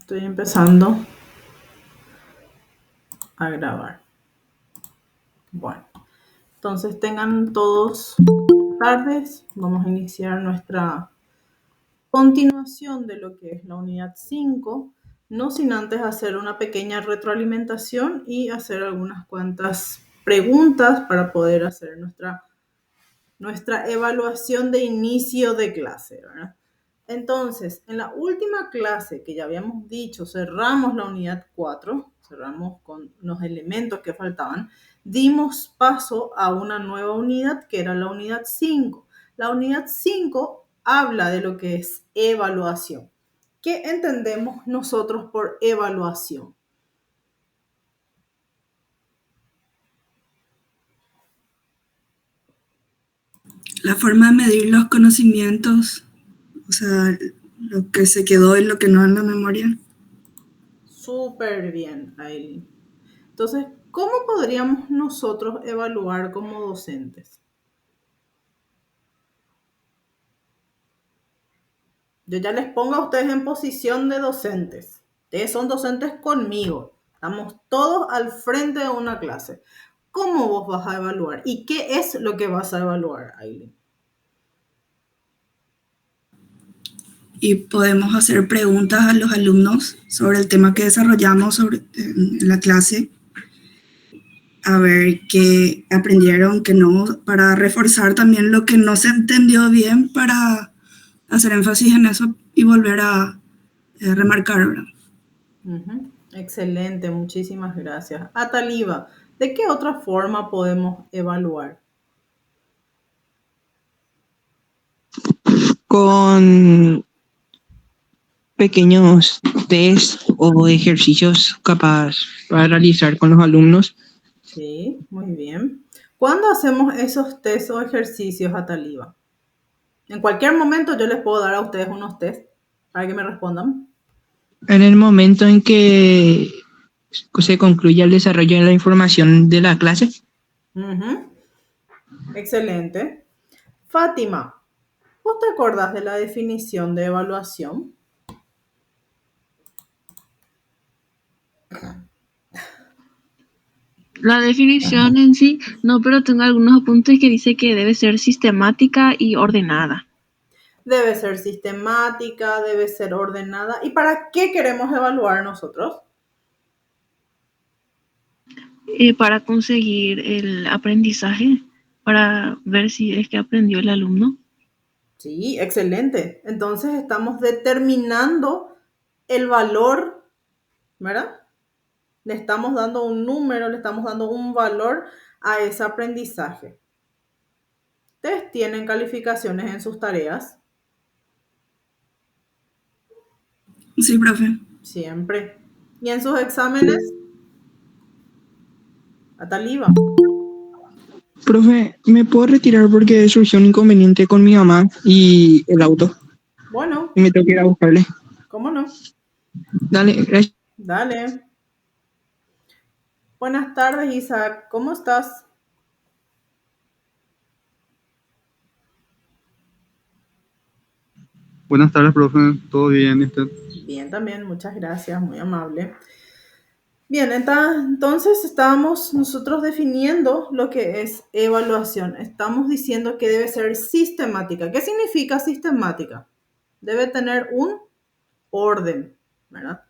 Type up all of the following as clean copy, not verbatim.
Estoy empezando a grabar. Bueno, entonces tengan todos tardes. Vamos a iniciar nuestra continuación de lo que es la unidad 5, no sin antes hacer una pequeña retroalimentación y hacer algunas cuantas preguntas para poder hacer nuestra evaluación de inicio de clase, ¿verdad? Entonces, en la última clase que ya habíamos dicho, cerramos la unidad 4, cerramos con los elementos que faltaban, dimos paso a una nueva unidad que era la unidad 5. La unidad 5 habla de lo que es evaluación. ¿Qué entendemos nosotros por evaluación? La forma de medir los conocimientos, o sea, lo que se quedó y lo que no en la memoria. Súper bien, Aileen. Entonces, ¿cómo podríamos nosotros evaluar como docentes? Yo ya les pongo a ustedes en posición de docentes. Ustedes son docentes conmigo. Estamos todos al frente de una clase. ¿Cómo vos vas a evaluar? ¿Y qué es lo que vas a evaluar, Aileen? Y podemos hacer preguntas a los alumnos sobre el tema que desarrollamos en la clase, a ver qué aprendieron, qué no, para reforzar también lo que no se entendió bien, para hacer énfasis en eso y volver a remarcar, ¿verdad? Excelente, muchísimas gracias. Ataliba, ¿de qué otra forma podemos evaluar? Con pequeños test o ejercicios capaz para realizar con los alumnos. Sí, muy bien. ¿Cuándo hacemos esos test o ejercicios, Ataliba? En cualquier momento yo les puedo dar a ustedes unos test para que me respondan. En el momento en que se concluya el desarrollo de la información de la clase. Excelente. Fátima, ¿vos te acordás de la definición de evaluación? La definición en sí, no, pero tengo algunos apuntes que dice que debe ser sistemática y ordenada. Debe ser sistemática, debe ser ordenada. ¿Y para qué queremos evaluar nosotros? Para conseguir el aprendizaje, para ver si es que aprendió el alumno. Sí, excelente. Entonces estamos determinando el valor, ¿verdad? Le estamos dando un número, le estamos dando un valor a ese aprendizaje. ¿Ustedes tienen calificaciones en sus tareas? Sí, profe. Siempre. ¿Y en sus exámenes? Ataliba. Profe, ¿me puedo retirar porque surgió un inconveniente con mi mamá y el auto? Bueno, Y me tengo que ir a buscarle. ¿cómo no? Dale, gracias. Dale. Buenas tardes, Isaac. ¿Cómo estás? Buenas tardes, profe. ¿Todo bien? ¿Y usted? Bien, también. Muchas gracias. Muy amable. Bien, entonces estábamos nosotros definiendo lo que es evaluación. Estamos diciendo que debe ser sistemática. ¿Qué significa sistemática? Debe tener un orden, ¿verdad?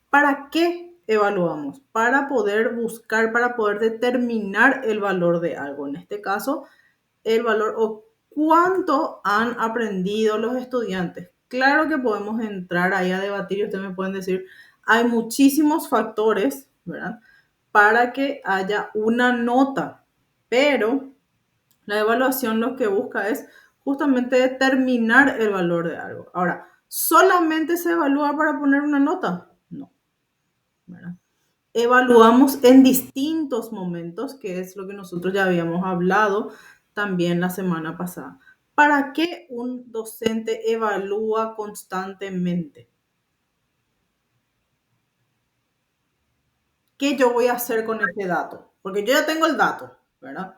¿Para qué evaluamos? Para poder buscar, para poder determinar el valor de algo. En este caso, el valor o cuánto han aprendido los estudiantes. Claro que podemos entrar ahí a debatir y ustedes me pueden decir, hay muchísimos factores, ¿verdad? Para que haya una nota, pero la evaluación lo que busca es justamente determinar el valor de algo. Ahora, ¿solamente se evalúa para poner una nota? No, ¿verdad? Evaluamos en distintos momentos, que es lo que nosotros ya habíamos hablado también la semana pasada. ¿Para qué un docente evalúa constantemente? ¿Qué yo voy a hacer con ese dato? Porque yo ya tengo el dato, ¿verdad?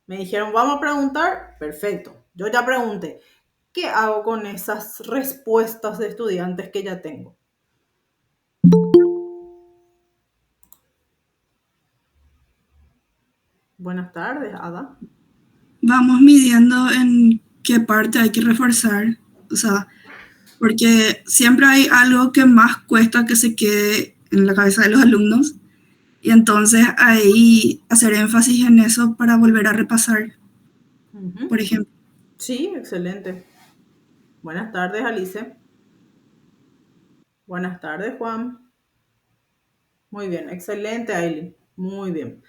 Me dijeron, vamos a preguntar, perfecto. Yo ya pregunté, ¿qué hago con esas respuestas de estudiantes que ya tengo? Buenas tardes, Ada. Vamos midiendo en qué parte hay que reforzar, o sea, porque siempre hay algo que más cuesta que se quede en la cabeza de los alumnos y entonces ahí hacer énfasis en eso para volver a repasar, Ujú. por ejemplo. Sí, excelente. Buenas tardes, Alice. Buenas tardes, Juan. Muy bien, excelente, Aileen. Muy bien.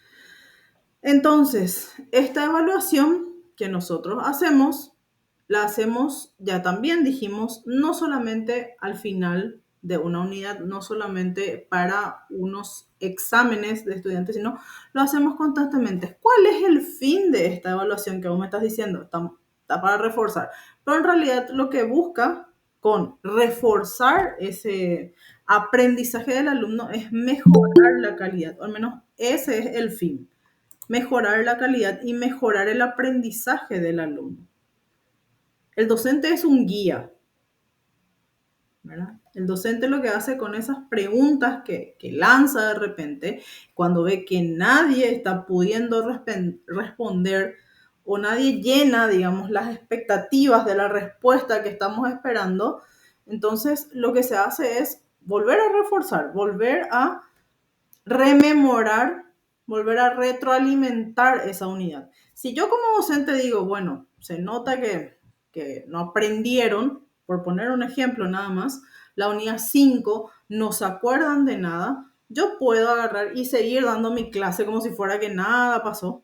Entonces, esta evaluación que nosotros hacemos, la hacemos, ya también dijimos, no solamente al final de una unidad, no solamente para unos exámenes de estudiantes, sino lo hacemos constantemente. ¿Cuál es el fin de esta evaluación que vos me estás diciendo? Está para reforzar. Pero en realidad lo que busca con reforzar ese aprendizaje del alumno es mejorar la calidad, o al menos ese es el fin, mejorar la calidad y mejorar el aprendizaje del alumno. El docente es un guía, ¿verdad? El docente lo que hace con esas preguntas que lanza de repente, cuando ve que nadie está pudiendo responder o nadie llena, digamos, las expectativas de la respuesta que estamos esperando, entonces lo que se hace es volver a reforzar, volver a rememorar, volver a retroalimentar esa unidad. Si yo como docente digo, bueno, se nota que no aprendieron, por poner un ejemplo nada más, la unidad 5 no se acuerdan de nada, yo puedo agarrar y seguir dando mi clase como si fuera que nada pasó.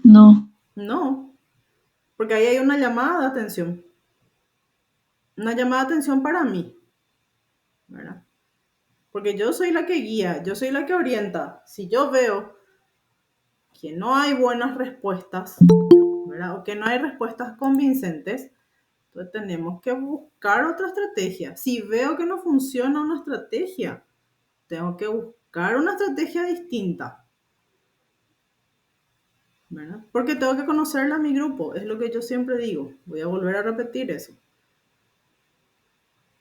No, No, porque ahí hay una llamada de atención. Una llamada de atención para mí, ¿verdad? Porque yo soy la que guía, yo soy la que orienta. Si yo veo que no hay buenas respuestas, ¿verdad? O que no hay respuestas convincentes, entonces tenemos que buscar otra estrategia. Si veo que no funciona una estrategia, tengo que buscar una estrategia distinta, ¿verdad? Porque tengo que conocerla a mi grupo, es lo que yo siempre digo. Voy a volver a repetir eso,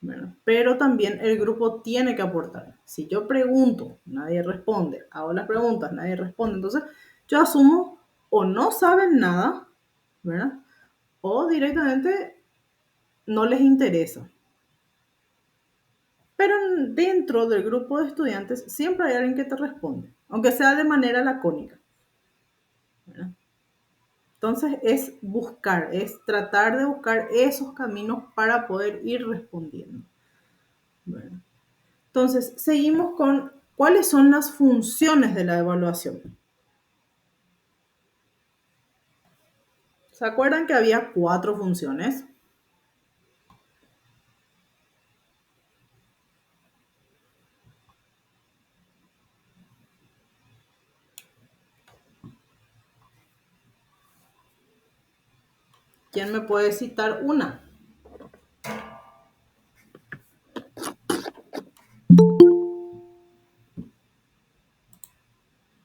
¿verdad? Pero también el grupo tiene que aportar. Si yo pregunto, nadie responde, hago las preguntas, nadie responde, entonces yo asumo o no saben nada, ¿verdad? O directamente no les interesa. Pero dentro del grupo de estudiantes siempre hay alguien que te responde, aunque sea de manera lacónica, ¿verdad? Entonces es buscar, es tratar de buscar esos caminos para poder ir respondiendo, ¿verdad? Entonces seguimos con cuáles son las funciones de la evaluación. ¿Se acuerdan que había 4 funciones? ¿Quién me puede citar una?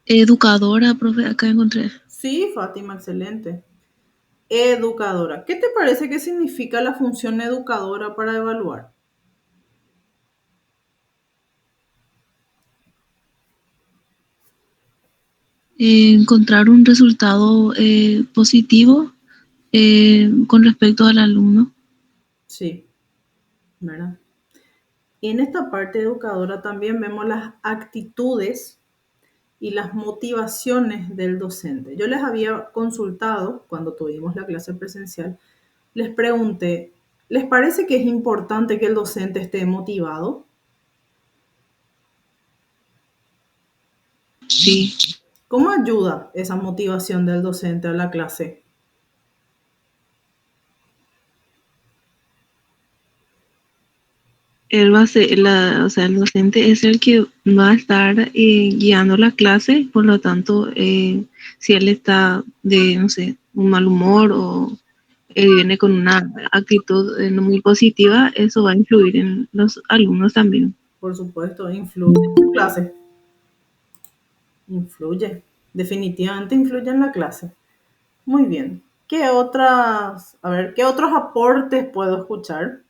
educadora, profe, acá encontré. Sí, Fátima, excelente. Educadora. ¿Qué te parece que significa la función educadora para evaluar? Encontrar un resultado positivo con respecto al alumno. Sí, ¿verdad? Y en esta parte educadora también vemos las actitudes y las motivaciones del docente. Yo les había consultado cuando tuvimos la clase presencial, les pregunté, ¿les parece que es importante que el docente esté motivado? Sí, ¿Cómo ayuda esa motivación del docente a la clase? él va a ser, o sea, el docente es el que va a estar guiando la clase, por lo tanto, si él está de, no sé, un mal humor o viene con una actitud no muy positiva, eso va a influir en los alumnos también. Por supuesto, influye en la clase. Influye, definitivamente influye en la clase. Muy bien. ¿Qué otras, a ver, qué otros aportes puedo escuchar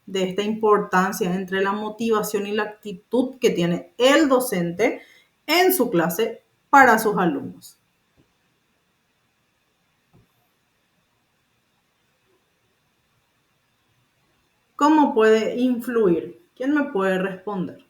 de esta importancia entre la motivación y la actitud que tiene el docente en su clase para sus alumnos. ¿Cómo puede influir? ¿Quién me puede responder?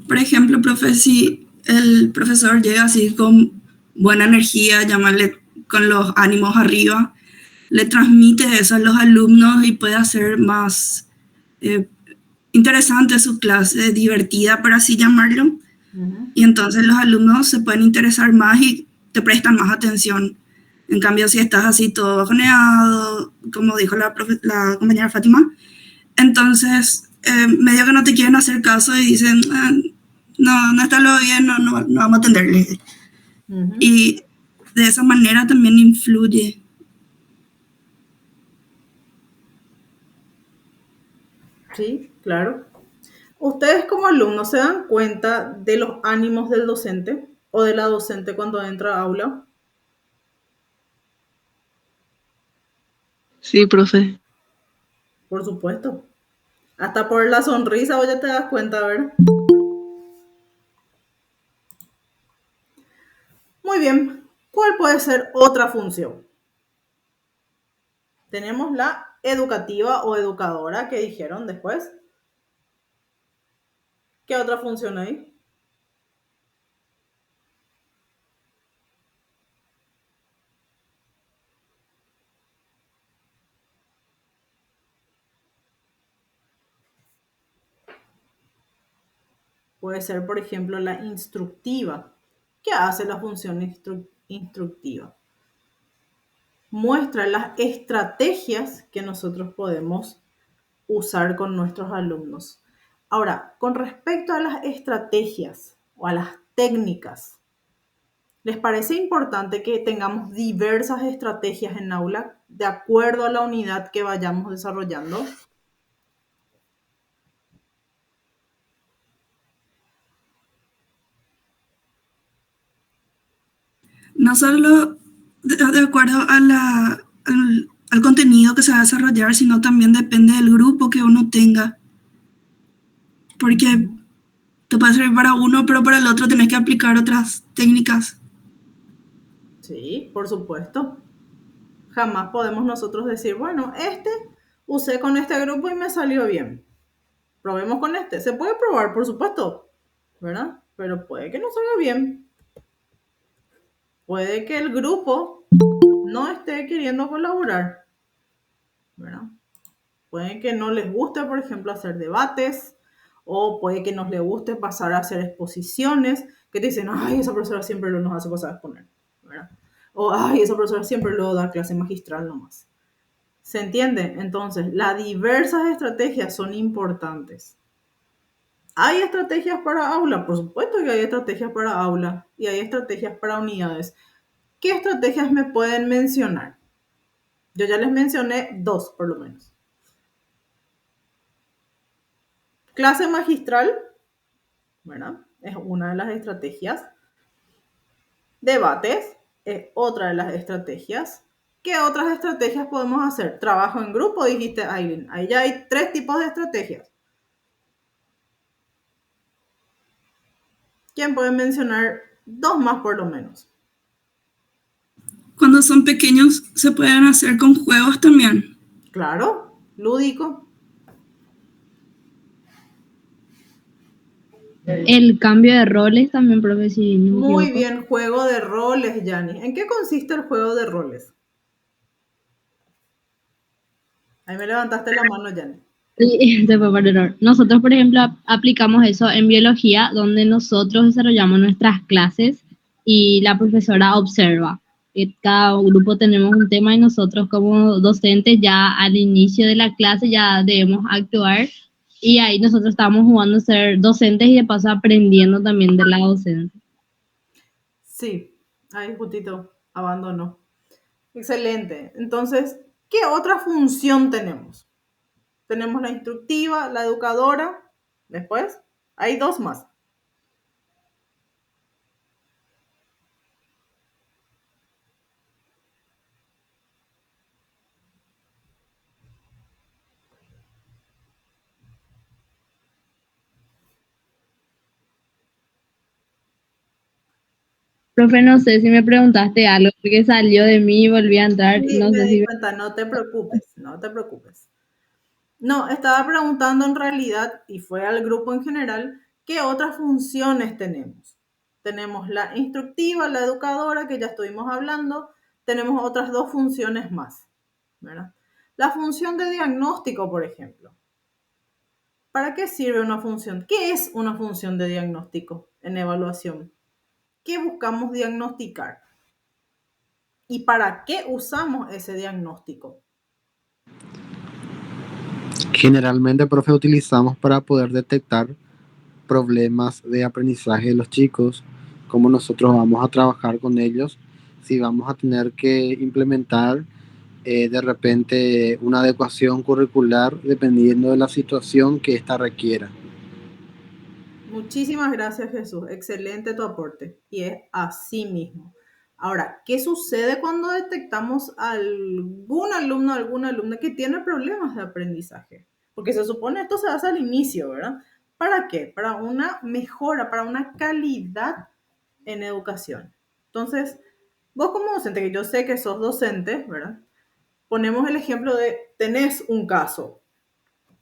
Por ejemplo, profe, si el profesor llega así con buena energía, llamarle con los ánimos arriba, le transmite eso a los alumnos y puede hacer más eh, interesante su clase, divertida, por así llamarlo. Y entonces los alumnos se pueden interesar más y te prestan más atención. En cambio, si estás así todo bajoneado, como dijo la compañera Fátima, entonces medio que no te quieren hacer caso y dicen, "Ah, no, no está lo bien, no vamos a atenderle". Y de esa manera también influye. Sí, claro. ¿Ustedes como alumnos se dan cuenta de los ánimos del docente o de la docente cuando entra a aula? Sí, profe. Por supuesto. Hasta por la sonrisa o ya te das cuenta, ¿verdad? Muy bien. ¿Cuál puede ser otra función? Tenemos la educativa o educadora que dijeron después. ¿Qué otra función hay? Puede ser, por ejemplo, la instructiva. ¿Qué hace la función instructiva? Muestra las estrategias que nosotros podemos usar con nuestros alumnos. Ahora, con respecto a las estrategias o a las técnicas, ¿les parece importante que tengamos diversas estrategias en aula de acuerdo a la unidad que vayamos desarrollando? No solo de acuerdo a al contenido que se va a desarrollar, sino también depende del grupo que uno tenga. Porque te puede servir para uno, pero para el otro tenés que aplicar otras técnicas. Sí, por supuesto. Jamás podemos nosotros decir, bueno, usé con este grupo y me salió bien. Probemos con este. Se puede probar, por supuesto, ¿verdad? Pero puede que no salga bien. Puede que el grupo no esté queriendo colaborar, ¿verdad? Puede que no les guste, por ejemplo, hacer debates, o puede que nos les guste pasar a hacer exposiciones, que te dicen, ay, esa profesora siempre nos hace pasar a exponer, ¿verdad? O, ay, esa profesora siempre lo da clase magistral nomás. ¿Se entiende? Entonces, las diversas estrategias son importantes. ¿Hay estrategias para aula? Por supuesto que hay estrategias para aula y hay estrategias para unidades. ¿Qué estrategias me pueden mencionar? Yo ya les mencioné dos, por lo menos. Clase magistral, ¿verdad? Es una de las estrategias. Debates es otra de las estrategias. ¿Qué otras estrategias podemos hacer? Trabajo en grupo, dijiste, Aileen. Ahí ya hay tres tipos de estrategias. ¿Quién puede mencionar dos más por lo menos? Cuando son pequeños se pueden hacer con juegos también. Claro, lúdico. El cambio de roles también, profe, si no me Muy equivoco. bien, juego de roles, Yanni. ¿En qué consiste el juego de roles? Ahí me levantaste la mano, Yanni. Sí, se fue por error. Nosotros, por ejemplo, aplicamos eso en biología, donde nosotros desarrollamos nuestras clases y la profesora observa. Cada grupo tenemos un tema y nosotros como docentes ya al inicio de la clase ya debemos actuar y ahí nosotros estamos jugando a ser docentes y de paso aprendiendo también de la docencia. Sí, ahí justito abandonó. Excelente. Entonces, ¿qué otra función tenemos? Tenemos la instructiva, la educadora. Después, hay dos más. Profe, no sé si me preguntaste algo, porque salió de mí y volví a entrar. Sí, No me sé di si... cuenta, no te preocupes, no te preocupes. No, estaba preguntando en realidad, y fue al grupo en general, ¿qué otras funciones tenemos? Tenemos la instructiva, la educadora, que ya estuvimos hablando, tenemos otras dos funciones más, ¿verdad? La función de diagnóstico, por ejemplo. ¿Para qué sirve una función? ¿Qué es una función de diagnóstico en evaluación? ¿Qué buscamos diagnosticar? ¿Y para qué usamos ese diagnóstico? Generalmente, profe, utilizamos para poder detectar problemas de aprendizaje de los chicos, cómo nosotros vamos a trabajar con ellos, si vamos a tener que implementar de repente una adecuación curricular dependiendo de la situación que ésta requiera. Muchísimas gracias, Jesús. Excelente tu aporte. Y es así mismo. Ahora, ¿qué sucede cuando detectamos a algún alumno, alguna alumna que tiene problemas de aprendizaje? Porque se supone esto se hace al inicio, ¿verdad? ¿Para qué? Para una mejora, para una calidad en educación. Entonces, vos como docente, que yo sé que sos docente, ¿verdad? Ponemos el ejemplo de, tenés un caso.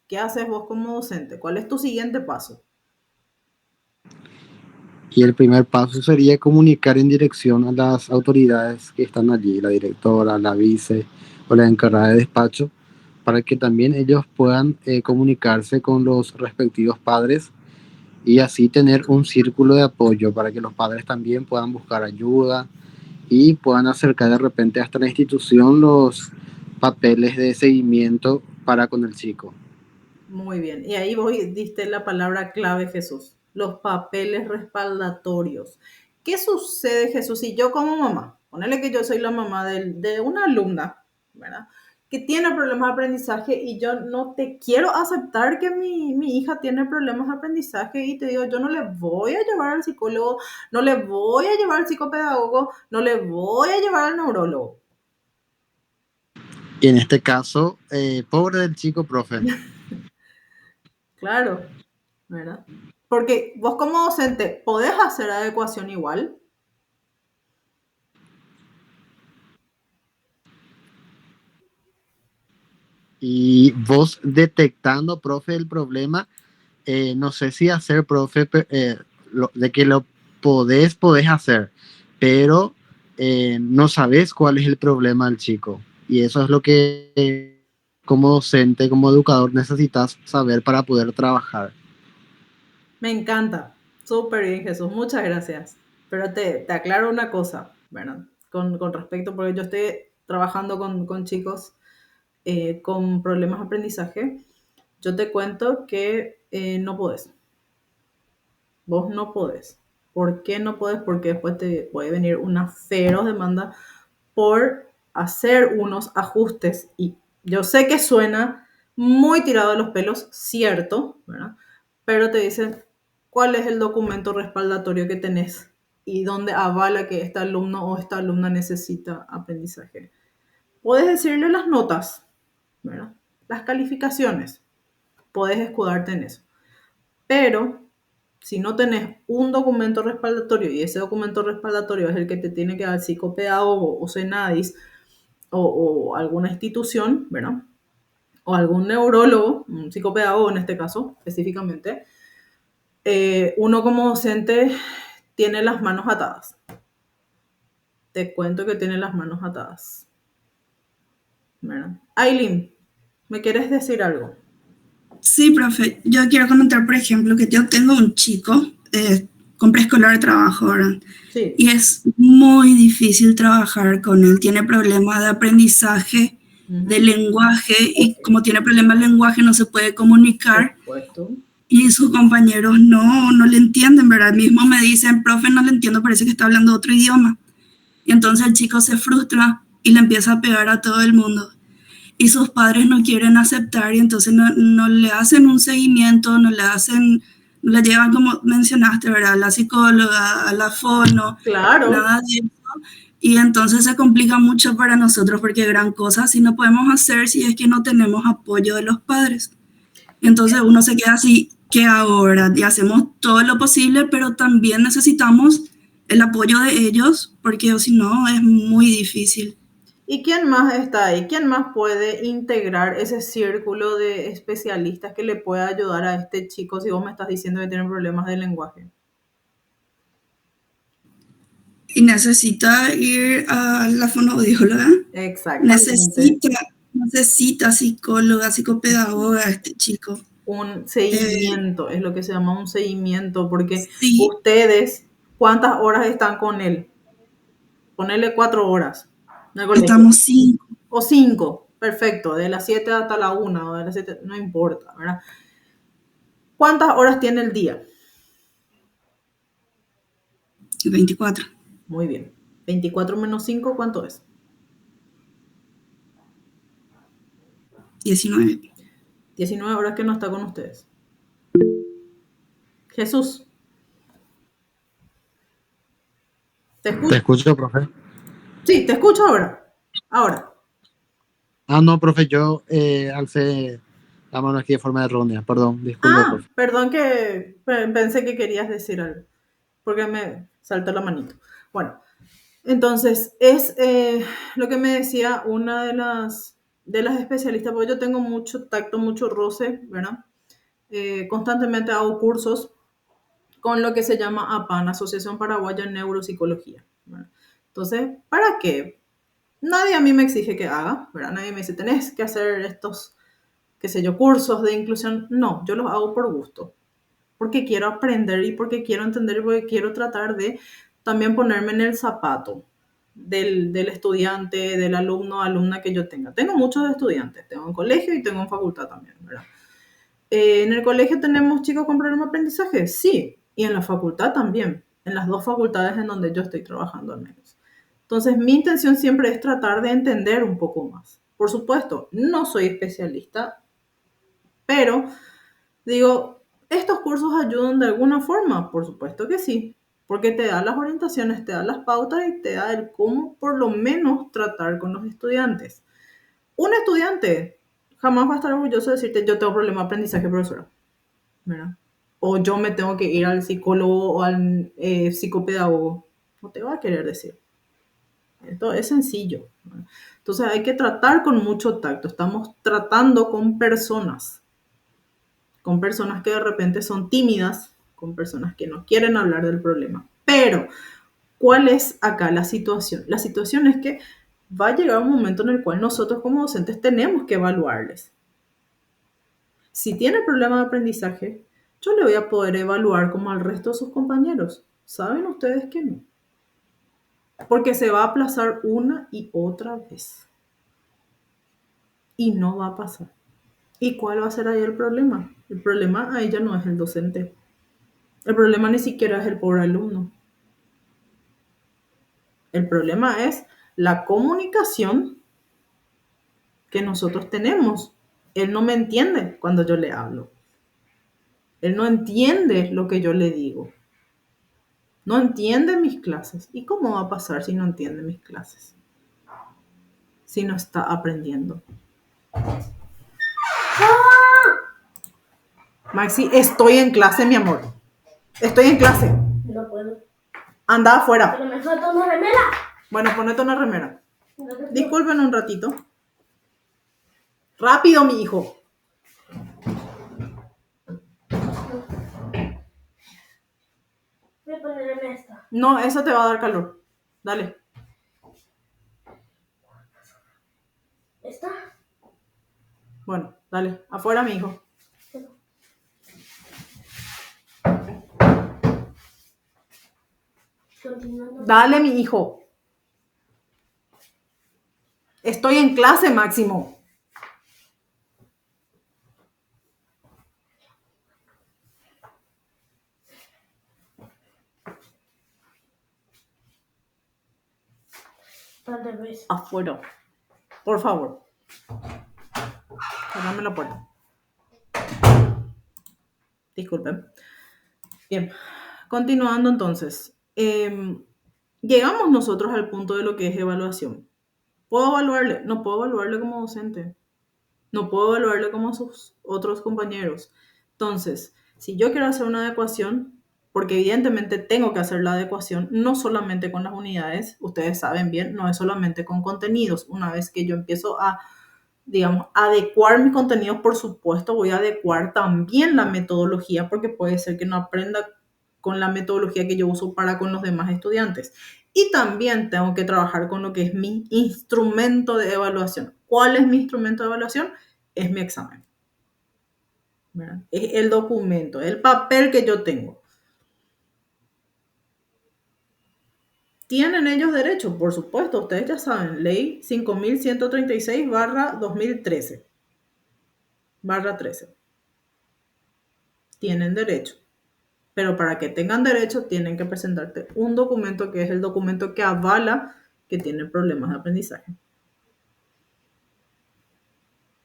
¿Qué haces vos como docente? ¿Cuál es tu siguiente paso? Y el primer paso sería comunicar en dirección a las autoridades que están allí, la directora, la vice o la encargada de despacho, para que también ellos puedan comunicarse con los respectivos padres y así tener un círculo de apoyo para que los padres también puedan buscar ayuda y puedan acercar de repente hasta la institución los papeles de seguimiento para con el chico. Muy bien. Y ahí vos diste la palabra clave, Jesús. Los papeles respaldatorios. ¿Qué sucede, Jesús, si yo como mamá, ponele que yo soy la mamá de una alumna, ¿verdad? Que tiene problemas de aprendizaje y yo no te quiero aceptar que mi hija tiene problemas de aprendizaje y te digo, yo no le voy a llevar al psicólogo, no le voy a llevar al psicopedagogo, no le voy a llevar al neurólogo. Y en este caso, pobre del chico, profe. Claro, ¿verdad? Porque vos como docente podés hacer adecuación igual. Y vos detectando, profe, el problema, no sé si hacer, profe, de que lo podés hacer, pero no sabes cuál es el problema del chico. Y eso es lo que como docente, como educador, necesitas saber para poder trabajar. Me encanta. Súper bien, Jesús. Muchas gracias. Pero te aclaro una cosa, ¿verdad? Con respecto, porque yo estoy trabajando con chicos con problemas de aprendizaje. Yo te cuento que no podés. Vos no podés. ¿Por qué no podés? Porque después te puede venir una feroz demanda por hacer unos ajustes. Y yo sé que suena muy tirado de los pelos, cierto, ¿verdad? Pero te dicen cuál es el documento respaldatorio que tenés y dónde avala que este alumno o esta alumna necesita aprendizaje. Puedes decirle las notas, ¿verdad? Las calificaciones. Puedes escudarte en eso. Pero si no tenés un documento respaldatorio y ese documento respaldatorio es el que te tiene que dar psicopedagogo o Senadis o alguna institución, ¿verdad? O algún neurólogo, un psicopedagogo en este caso específicamente, uno como docente tiene las manos atadas. Te cuento que tiene las manos atadas. ¿Verdad? Aileen, ¿me quieres decir algo? Sí, profe. Yo quiero comentar, por ejemplo, que yo tengo un chico con preescolar de trabajo, ¿verdad? Sí. Y es muy difícil trabajar con él. Tiene problemas de aprendizaje, de lenguaje, y como tiene problemas de lenguaje no se puede comunicar. Por supuesto. Y sus compañeros no le entienden, ¿verdad? Mismo me dicen, profe, no le entiendo, parece que está hablando otro idioma. Y entonces el chico se frustra y le empieza a pegar a todo el mundo. Y sus padres no quieren aceptar y entonces no le hacen un seguimiento, no le llevan, como mencionaste, ¿verdad? A la psicóloga, a la fono, Claro. nada de eso. Y entonces se complica mucho para nosotros porque gran cosa si no podemos hacer si es que no tenemos apoyo de los padres. Entonces uno se queda así, ¿qué ahora? Y hacemos todo lo posible, pero también necesitamos el apoyo de ellos, porque o si no es muy difícil. ¿Y quién más está ahí? ¿Quién más puede integrar ese círculo de especialistas que le pueda ayudar a este chico si vos me estás diciendo que tiene problemas de lenguaje? Y necesita ir a la fonoaudióloga, Exactamente. necesita psicóloga, psicopedagoga este chico. Un seguimiento, es lo que se llama un seguimiento, porque Sí, ustedes, ¿cuántas horas están con él? Ponele 4 horas en el colegio. estamos 5, O 5, perfecto, de las 7 hasta la 1, o de las 7, no importa, ¿verdad? ¿Cuántas horas tiene el día? 24, Muy bien. 24 menos 5, ¿cuánto es? 19. 19 horas que no está con ustedes. Jesús, ¿te Te escucho? escucho, profe. Sí, te escucho ahora. Ahora. Ah, no, profe, yo alcé la mano aquí de forma errónea. Perdón, disculpe, Ah, profe. perdón que pensé que querías decir algo, porque me saltó la manito. Bueno, entonces es lo que me decía una de las especialistas, porque yo tengo mucho tacto, mucho roce, ¿verdad? Constantemente hago cursos con lo que se llama APAN, Asociación Paraguaya en Neuropsicología, ¿verdad? Entonces, ¿para qué? Nadie a mí me exige que haga, ¿verdad? Nadie me dice, tenés que hacer estos, qué sé yo, cursos de inclusión. No, yo los hago por gusto, porque quiero aprender y porque quiero entender y porque quiero tratar de también ponerme en el zapato del estudiante, del alumno, alumna que yo tenga. Tengo muchos estudiantes, tengo en colegio y tengo en facultad también, ¿verdad? ¿En el colegio tenemos chicos con problemas de aprendizaje? Sí, y en la facultad también, en las dos facultades en donde yo estoy trabajando al menos. Entonces, mi intención siempre es tratar de entender un poco más. Por supuesto, no soy especialista, pero digo, ¿estos cursos ayudan de alguna forma? Por supuesto que sí, porque te da las orientaciones, te da las pautas y te da el cómo por lo menos tratar con los estudiantes. Un estudiante jamás va a estar orgulloso de decirte, yo tengo problema de aprendizaje, profesora, ¿verdad? O yo me tengo que ir al psicólogo o al psicopedagogo. No te va a querer decir. Esto es sencillo, ¿verdad? Entonces hay que tratar con mucho tacto. Estamos tratando con personas que de repente son tímidas, con personas que no quieren hablar del problema. Pero, ¿cuál es acá la situación? La situación es que va a llegar un momento en el cual nosotros como docentes tenemos que evaluarles. Si tiene problema de aprendizaje, yo le voy a poder evaluar como al resto de sus compañeros. ¿Saben ustedes que no? Porque se va a aplazar una y otra vez. Y no va a pasar. ¿Y cuál va a ser ahí el problema? El problema ahí ya no es el docente. El problema ni siquiera es el pobre alumno. El problema es la comunicación que nosotros tenemos. Él no me entiende cuando yo le hablo. Él no entiende lo que yo le digo. No entiende mis clases. ¿Y cómo va a pasar si no entiende mis clases? Si no está aprendiendo. Maxi, estoy en clase, mi amor. Estoy en clase. No puedo. Anda afuera. Pero me falta una remera. Bueno, ponete una remera. Disculpen un ratito. Rápido, mi hijo. Voy a ponerme esta. No, eso te va a dar calor. Dale. ¿Esta? Bueno, dale. Afuera, mi hijo. Continuando. Dale, mi hijo. Estoy en clase, Máximo. Al revés. Afuera. Por favor. Cerrame la puerta. Disculpen. Bien. Continuando entonces. Llegamos nosotros al punto de lo que es evaluación. ¿Puedo evaluarle? No puedo evaluarle como docente. No puedo evaluarle como a sus otros compañeros. Entonces, si yo quiero hacer una adecuación, porque evidentemente tengo que hacer la adecuación, no solamente con las unidades, ustedes saben bien, no es solamente con contenidos. Una vez que yo empiezo a, digamos, adecuar mis contenidos, por supuesto, voy a adecuar también la metodología, porque puede ser que no aprenda con la metodología que yo uso para con los demás estudiantes. Y también tengo que trabajar con lo que es mi instrumento de evaluación. ¿Cuál es mi instrumento de evaluación? Es mi examen. ¿Verdad? Es el documento, el papel que yo tengo. ¿Tienen ellos derecho? Por supuesto, ustedes ya saben, ley 5136/2013, /13. Tienen derecho. Pero para que tengan derecho, tienen que presentarte un documento que es el documento que avala que tienen problemas de aprendizaje.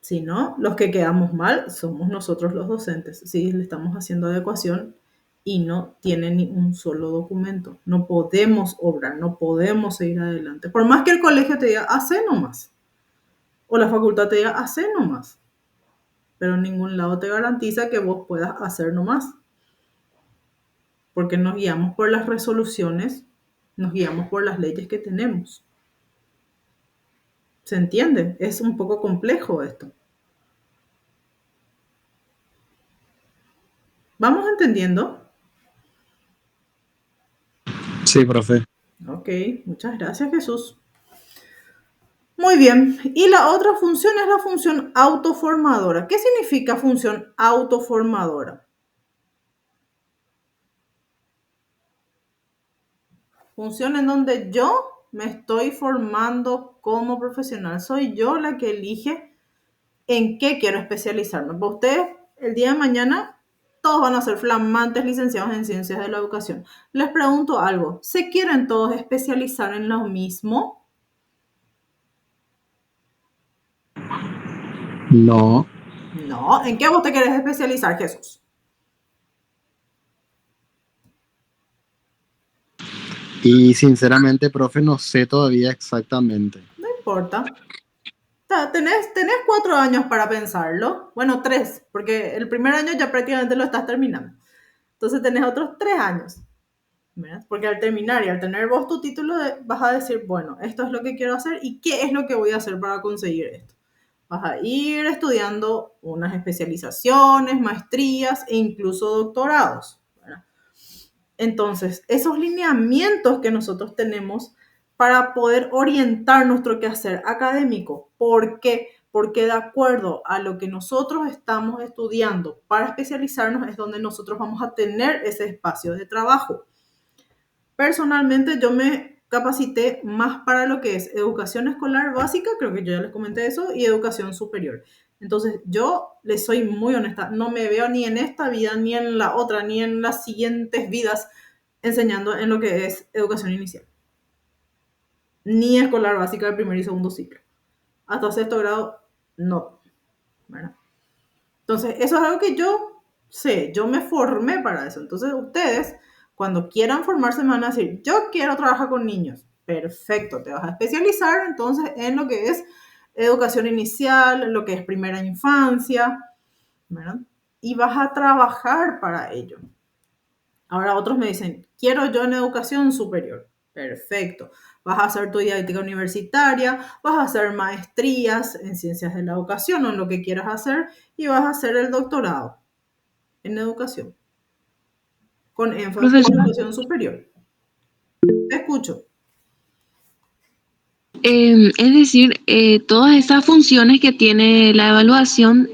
Si no, los que quedamos mal somos nosotros los docentes. Si le estamos haciendo adecuación y no tienen ni un solo documento. No podemos obrar, no podemos seguir adelante. Por más que el colegio te diga, hace nomás. O la facultad te diga, hace nomás. Pero en ningún lado te garantiza que vos puedas hacer nomás. Porque nos guiamos por las resoluciones, nos guiamos por las leyes que tenemos. ¿Se entiende? Es un poco complejo esto. ¿Vamos entendiendo? Sí, profe. Ok, muchas gracias, Jesús. Muy bien, y la otra función es la función autoformadora. ¿Qué significa función autoformadora? Función en donde yo me estoy formando como profesional. Soy yo la que elige en qué quiero especializarme. Para ustedes, el día de mañana, todos van a ser flamantes licenciados en ciencias de la educación. Les pregunto algo, ¿se quieren todos especializar en lo mismo? No. No, ¿en qué vos te querés especializar, Jesús? Y sinceramente, profe, no sé todavía exactamente. No importa. Tenés 4 años para pensarlo. Bueno, 3, porque el primer año ya prácticamente lo estás terminando. Entonces tenés otros 3 años. ¿Verdad? Porque al terminar y al tener vos tu título, vas a decir, bueno, esto es lo que quiero hacer y qué es lo que voy a hacer para conseguir esto. Vas a ir estudiando unas especializaciones, maestrías e incluso doctorados. ¿Verdad? Entonces, esos lineamientos que nosotros tenemos para poder orientar nuestro quehacer académico. ¿Por qué? Porque de acuerdo a lo que nosotros estamos estudiando para especializarnos es donde nosotros vamos a tener ese espacio de trabajo. Personalmente yo me capacité más para lo que es educación escolar básica, creo que yo ya les comenté eso, y educación superior. Entonces yo les soy muy honesta, no me veo ni en esta vida, ni en la otra, ni en las siguientes vidas enseñando en lo que es educación inicial. Ni escolar básica de primer y segundo ciclo. Hasta sexto grado, no. ¿Verdad? Entonces eso es algo que yo sé, yo me formé para eso. Entonces ustedes, cuando quieran formarse, me van a decir, yo quiero trabajar con niños. Perfecto, te vas a especializar entonces en lo que es educación inicial, lo que es primera infancia, ¿verdad? Y vas a trabajar para ello. Ahora otros me dicen, quiero yo en educación superior. Perfecto. Vas a hacer tu didáctica universitaria, vas a hacer maestrías en ciencias de la educación o en lo que quieras hacer y vas a hacer el doctorado en educación con énfasis en Profesor, educación superior. Te escucho. es decir, todas esas funciones que tiene la evaluación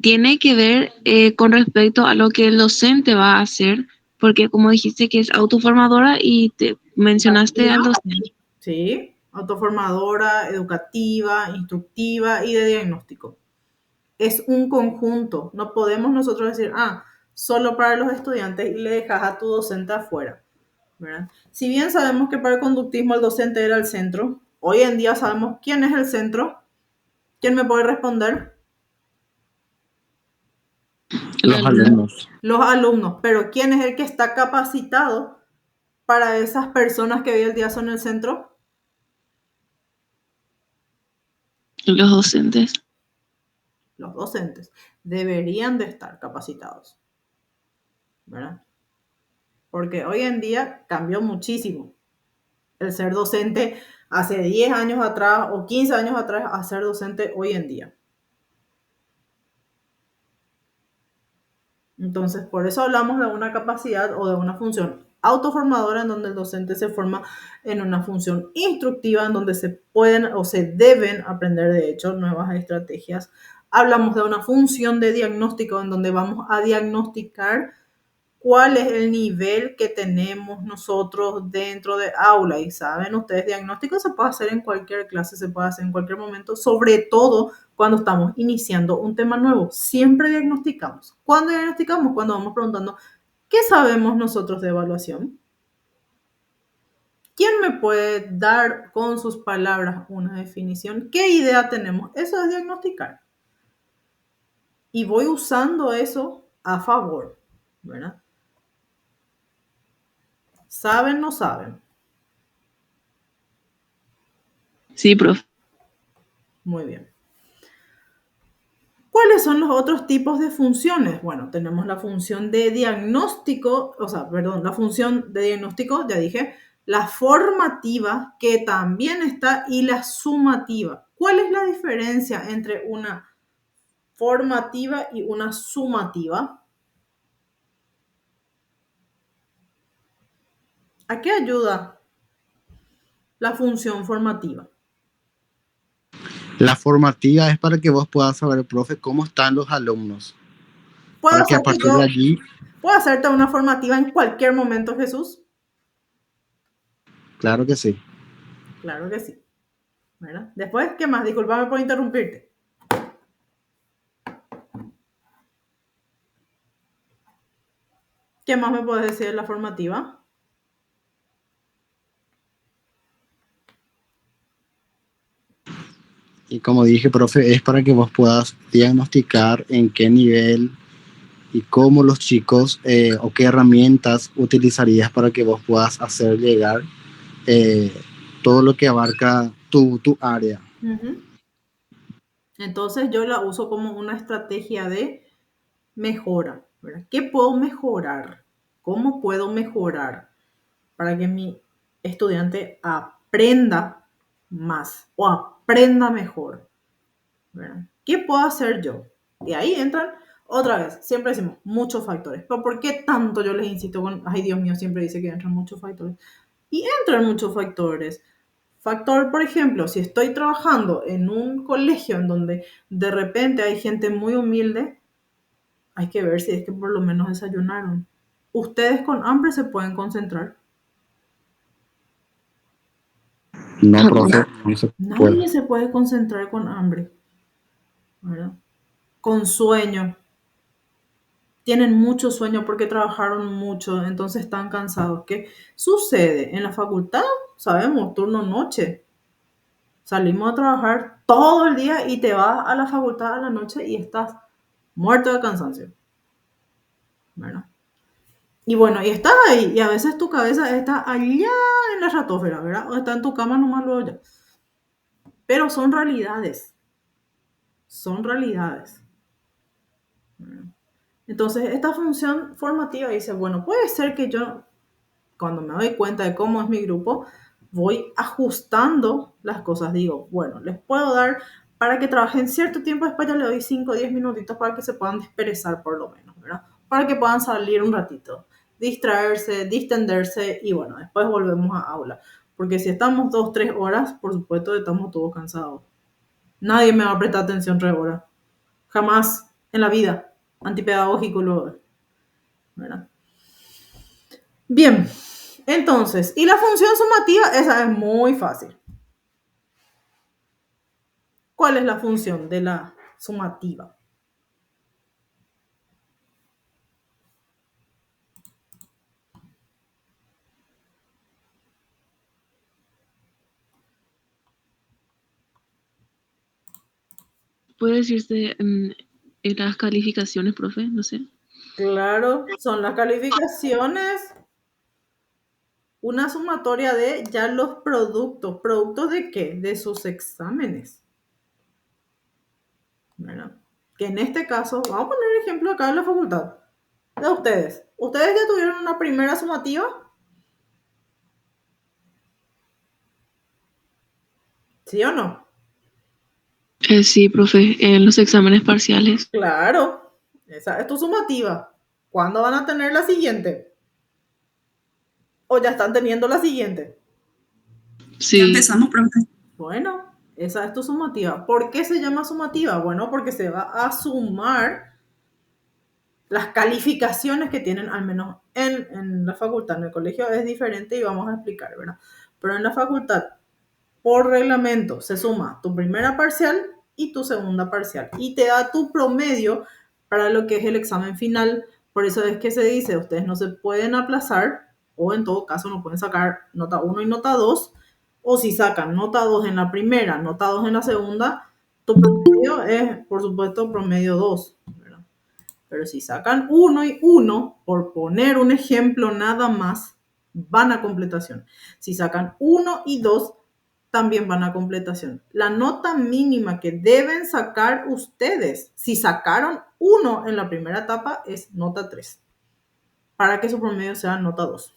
tiene que ver con respecto a lo que el docente va a hacer, porque como dijiste que es autoformadora y te mencionaste al docente. Sí, autoformadora, educativa, instructiva y de diagnóstico. Es un conjunto. No podemos nosotros decir, solo para los estudiantes y le dejas a tu docente afuera. ¿Verdad? Si bien sabemos que para el conductismo el docente era el centro, hoy en día sabemos quién es el centro. ¿Quién me puede responder? Los alumnos. Los alumnos. Pero ¿quién es el que está capacitado para esas personas que hoy en día son el centro? Los docentes. Los docentes. Deberían de estar capacitados. ¿Verdad? porque hoy en día cambió muchísimo. El ser docente hace 10 años atrás o 15 años atrás a ser docente hoy en día. Entonces, por eso hablamos de una capacidad o de una función autoformadora en donde el docente se forma en una función instructiva en donde se pueden o se deben aprender, de hecho, nuevas estrategias. Hablamos de una función de diagnóstico en donde vamos a diagnosticar cuál es el nivel que tenemos nosotros dentro de aula. Y saben ustedes, diagnóstico se puede hacer en cualquier clase, se puede hacer en cualquier momento, sobre todo cuando estamos iniciando un tema nuevo. Siempre diagnosticamos. ¿Cuándo diagnosticamos? Cuando vamos preguntando, ¿qué sabemos nosotros de evaluación? ¿Quién me puede dar con sus palabras una definición? ¿Qué idea tenemos? Eso es diagnosticar. Y voy usando eso a favor, ¿verdad? ¿Saben o no saben? Sí, profe. Muy bien. ¿Cuáles son los otros tipos de funciones? Bueno, tenemos la función de diagnóstico, la función de diagnóstico, ya dije, la formativa, que también está, y la sumativa. ¿Cuál es la diferencia entre una formativa y una sumativa? ¿A qué ayuda la función formativa? La formativa es para que vos puedas saber, profe, cómo están los alumnos. Para que a partir de allí... ¿Puedo hacerte una formativa en cualquier momento, Jesús? Claro que sí. Claro que sí. ¿Verdad? Después, ¿qué más? Disculpame por interrumpirte. ¿Qué más me puedes decir de la formativa? Y como dije, profe, es para que vos puedas diagnosticar en qué nivel y cómo los chicos o qué herramientas utilizarías para que vos puedas hacer llegar todo lo que abarca tu área. Uh-huh. Entonces yo la uso como una estrategia de mejora, ¿verdad? ¿Qué puedo mejorar? ¿Cómo puedo mejorar para que mi estudiante aprenda más o aprenda mejor? ¿Verdad? ¿Qué puedo hacer yo? Y ahí entran, otra vez, siempre decimos muchos factores. ¿Pero por qué tanto yo les insisto con, ay Dios mío, siempre dice que entran muchos factores? Y entran muchos factores. Factor, por ejemplo, si estoy trabajando en un colegio en donde de repente hay gente muy humilde, hay que ver si es que por lo menos desayunaron. ¿Ustedes con hambre se pueden concentrar? No, profe, no se puede. Nadie se puede concentrar con hambre, ¿verdad? Con sueño. Tienen mucho sueño porque trabajaron mucho, entonces están cansados. ¿Qué sucede? En la facultad, sabemos, turno noche. Salimos a trabajar todo el día y te vas a la facultad a la noche y estás muerto de cansancio. ¿Verdad? Y bueno, y estás ahí, y a veces tu cabeza está allá en la estratosfera, ¿verdad? O está en tu cama nomás luego ya. Pero son realidades. Son realidades. ¿Verdad? Entonces, esta función formativa dice, bueno, puede ser que yo, cuando me doy cuenta de cómo es mi grupo, voy ajustando las cosas. Digo, bueno, les puedo dar para que trabajen cierto tiempo, después ya le doy 5 o 10 minutitos para que se puedan desperezar por lo menos, ¿verdad? Para que puedan salir un ratito, distraerse, distenderse y bueno, después volvemos a aula. Porque si estamos 2, 3 horas, por supuesto estamos todos cansados. Nadie me va a prestar atención 3 horas. Jamás en la vida. Antipedagógico lo, ¿verdad? Bien, entonces, y la función sumativa, esa es muy fácil. ¿Cuál es la función de la sumativa? ¿Puede decirse en las calificaciones, profe? No sé. Claro, son las calificaciones. Una sumatoria de ya los productos. ¿Productos de qué? De sus exámenes. ¿Verdad? Que en este caso, vamos a poner ejemplo acá en la facultad. De ustedes. ¿Ustedes ya tuvieron una primera sumativa? ¿Sí o no? Sí, profe, en los exámenes parciales. Claro, esa es tu sumativa. ¿Cuándo van a tener la siguiente? ¿O ya están teniendo la siguiente? Ya Sí, empezamos, profe. Bueno, esa es tu sumativa. ¿Por qué se llama sumativa? Bueno, porque se va a sumar las calificaciones que tienen, al menos en la facultad. En el colegio es diferente y vamos a explicar, ¿verdad? Pero en la facultad, por reglamento, se suma tu primera parcial y tu segunda parcial. Y te da tu promedio para lo que es el examen final. Por eso es que se dice, ustedes no se pueden aplazar o en todo caso no pueden sacar nota 1 y nota 2. O si sacan nota 2 en la primera, nota 2 en la segunda, tu promedio es, por supuesto, promedio 2, ¿verdad? Pero si sacan 1 y 1, por poner un ejemplo nada más, van a completación. Si sacan 1 y 2, también van a completación. La nota mínima que deben sacar ustedes, si sacaron 1 en la primera etapa, es nota 3, para que su promedio sea nota 2.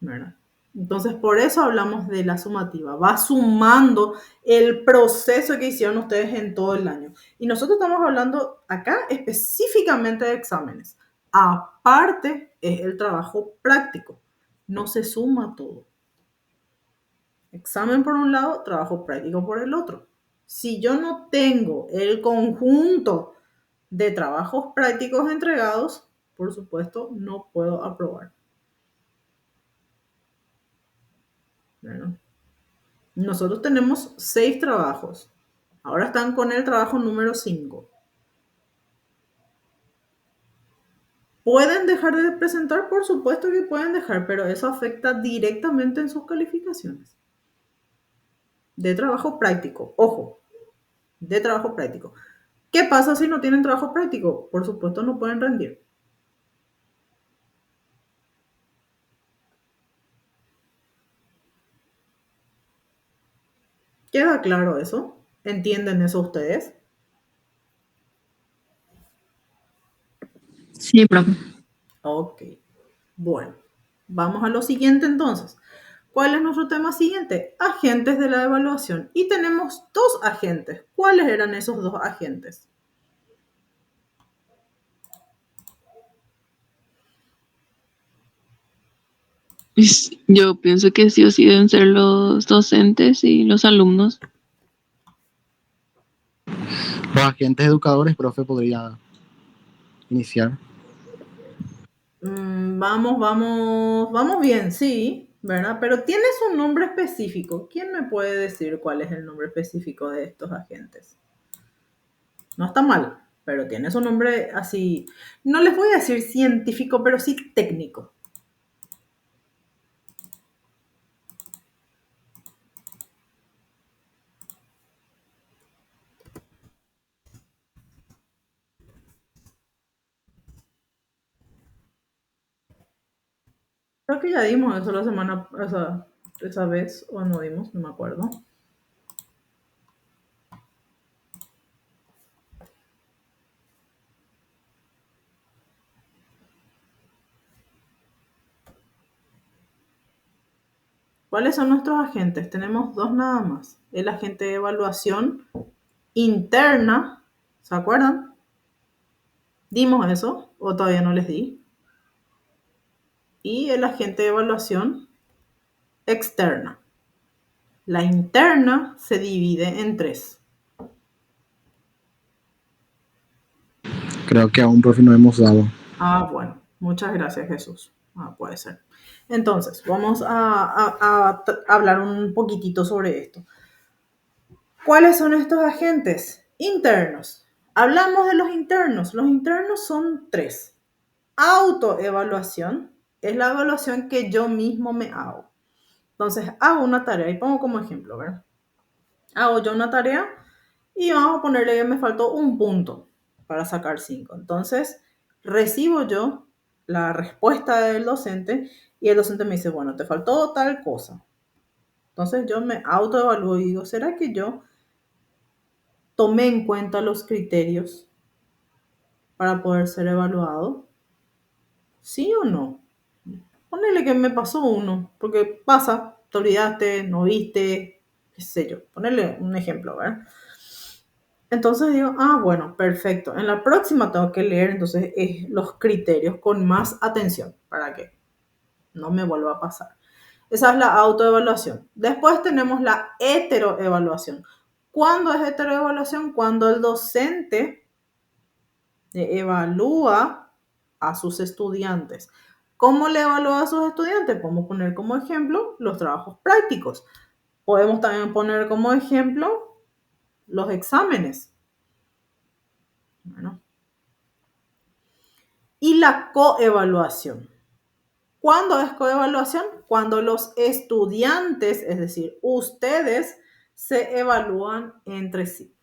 ¿Verdad? Entonces, por eso hablamos de la sumativa. Va sumando el proceso que hicieron ustedes en todo el año. Y nosotros estamos hablando acá específicamente de exámenes. Aparte, es el trabajo práctico. No se suma todo. Examen por un lado, trabajo práctico por el otro. Si yo no tengo el conjunto de trabajos prácticos entregados, por supuesto, no puedo aprobar. ¿Verdad? Nosotros tenemos 6 trabajos. Ahora están con el trabajo número 5. ¿Pueden dejar de presentar? Por supuesto que pueden dejar, pero eso afecta directamente en sus calificaciones. De trabajo práctico, ojo, de trabajo práctico. ¿Qué pasa si no tienen trabajo práctico? Por supuesto no pueden rendir. ¿Queda claro eso? ¿Entienden eso ustedes? sí, profe. Ok. Bueno, vamos a lo siguiente entonces. ¿Cuál es nuestro tema siguiente? Agentes de la evaluación. Y tenemos 2 agentes. ¿Cuáles eran esos 2 agentes? Yo pienso que sí o sí deben ser los docentes y los alumnos. Los agentes educadores, profe, podría iniciar. Vamos bien, sí, ¿verdad? Pero tienes un nombre específico. ¿Quién me puede decir cuál es el nombre específico de estos agentes? No está mal, pero tienes un nombre así, no les voy a decir científico, pero sí técnico. Creo que ya dimos eso la semana, esa vez, o no dimos, no me acuerdo. ¿Cuáles son nuestros agentes? Tenemos 2 nada más. El agente de evaluación interna, ¿se acuerdan? ¿Dimos eso o todavía no les di? Y el agente de evaluación externa. La interna se divide en 3. Creo que aún, profe, no hemos dado. Bueno, muchas gracias, Jesús. Puede ser. Entonces, vamos a hablar un poquitito sobre esto. ¿Cuáles son estos agentes internos? Hablamos de los internos. Los internos son 3. Autoevaluación es la evaluación que yo mismo me hago. Entonces, hago una tarea y pongo como ejemplo, ¿verdad? Hago yo una tarea y vamos a ponerle que me faltó un punto para sacar 5. Entonces, recibo yo la respuesta del docente y el docente me dice, bueno, te faltó tal cosa. Entonces yo me autoevalúo y digo, ¿será que yo tomé en cuenta los criterios para poder ser evaluado? ¿Sí o no? Ponele que me pasó uno, porque pasa, te olvidaste, no viste, qué sé yo. Ponele un ejemplo, ¿verdad? Entonces digo, bueno, perfecto. En la próxima tengo que leer entonces los criterios con más atención para que no me vuelva a pasar. Esa es la autoevaluación. Después tenemos la heteroevaluación. ¿Cuándo es heteroevaluación? Cuando el docente evalúa a sus estudiantes. ¿Cómo le evalúa a sus estudiantes? Podemos poner como ejemplo los trabajos prácticos. Podemos también poner como ejemplo los exámenes. Bueno. Y la coevaluación. ¿Cuándo es coevaluación? Cuando los estudiantes, es decir, ustedes, se evalúan entre sí.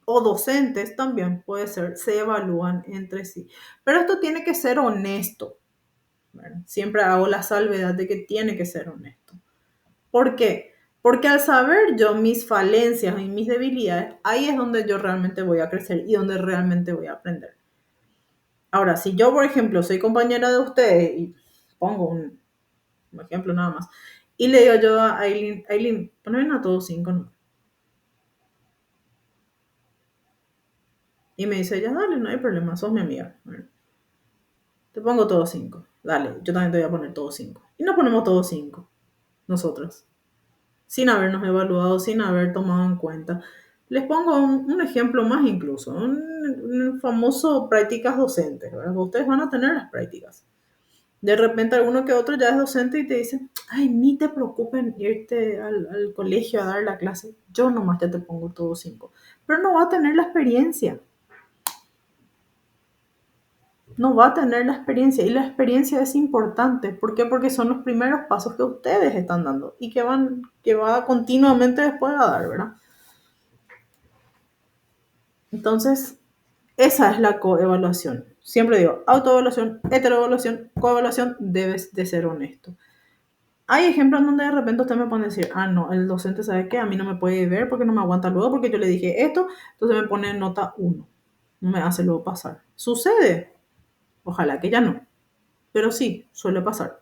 O docentes también puede ser, se evalúan entre sí. Pero esto tiene que ser honesto. ¿Verdad? Siempre hago la salvedad de que tiene que ser honesto. ¿Por qué? Porque al saber yo mis falencias y mis debilidades, ahí es donde yo realmente voy a crecer y donde realmente voy a aprender. Ahora, si yo, por ejemplo, soy compañera de ustedes y pongo un ejemplo nada más, y le digo yo a Aileen, poneme a todos 5, ¿no? Y me dice ella, dale, no hay problema, sos mi amiga. Bueno, te pongo todos 5. Dale, yo también te voy a poner todos 5. Y nos ponemos todos 5, nosotras, sin habernos evaluado, sin haber tomado en cuenta. Les pongo un ejemplo más incluso, un famoso prácticas docentes, ¿verdad? Ustedes van a tener las prácticas. De repente alguno que otro ya es docente y te dice, ay, ni te preocupes irte al colegio a dar la clase, yo nomás ya te pongo todos 5. Pero no va a tener la experiencia. No va a tener la experiencia. Y la experiencia es importante. ¿Por qué? Porque son los primeros pasos que ustedes están dando y que va continuamente después a dar, ¿verdad? Entonces, esa es la coevaluación. Siempre digo, autoevaluación, heteroevaluación, coevaluación, debes de ser honesto. Hay ejemplos donde de repente usted me pone a decir, no, el docente sabe que a mí no me puede ver porque no me aguanta luego porque yo le dije esto, entonces me pone nota 1. No me hace luego pasar. Sucede. Ojalá que ya no. Pero sí, suele pasar.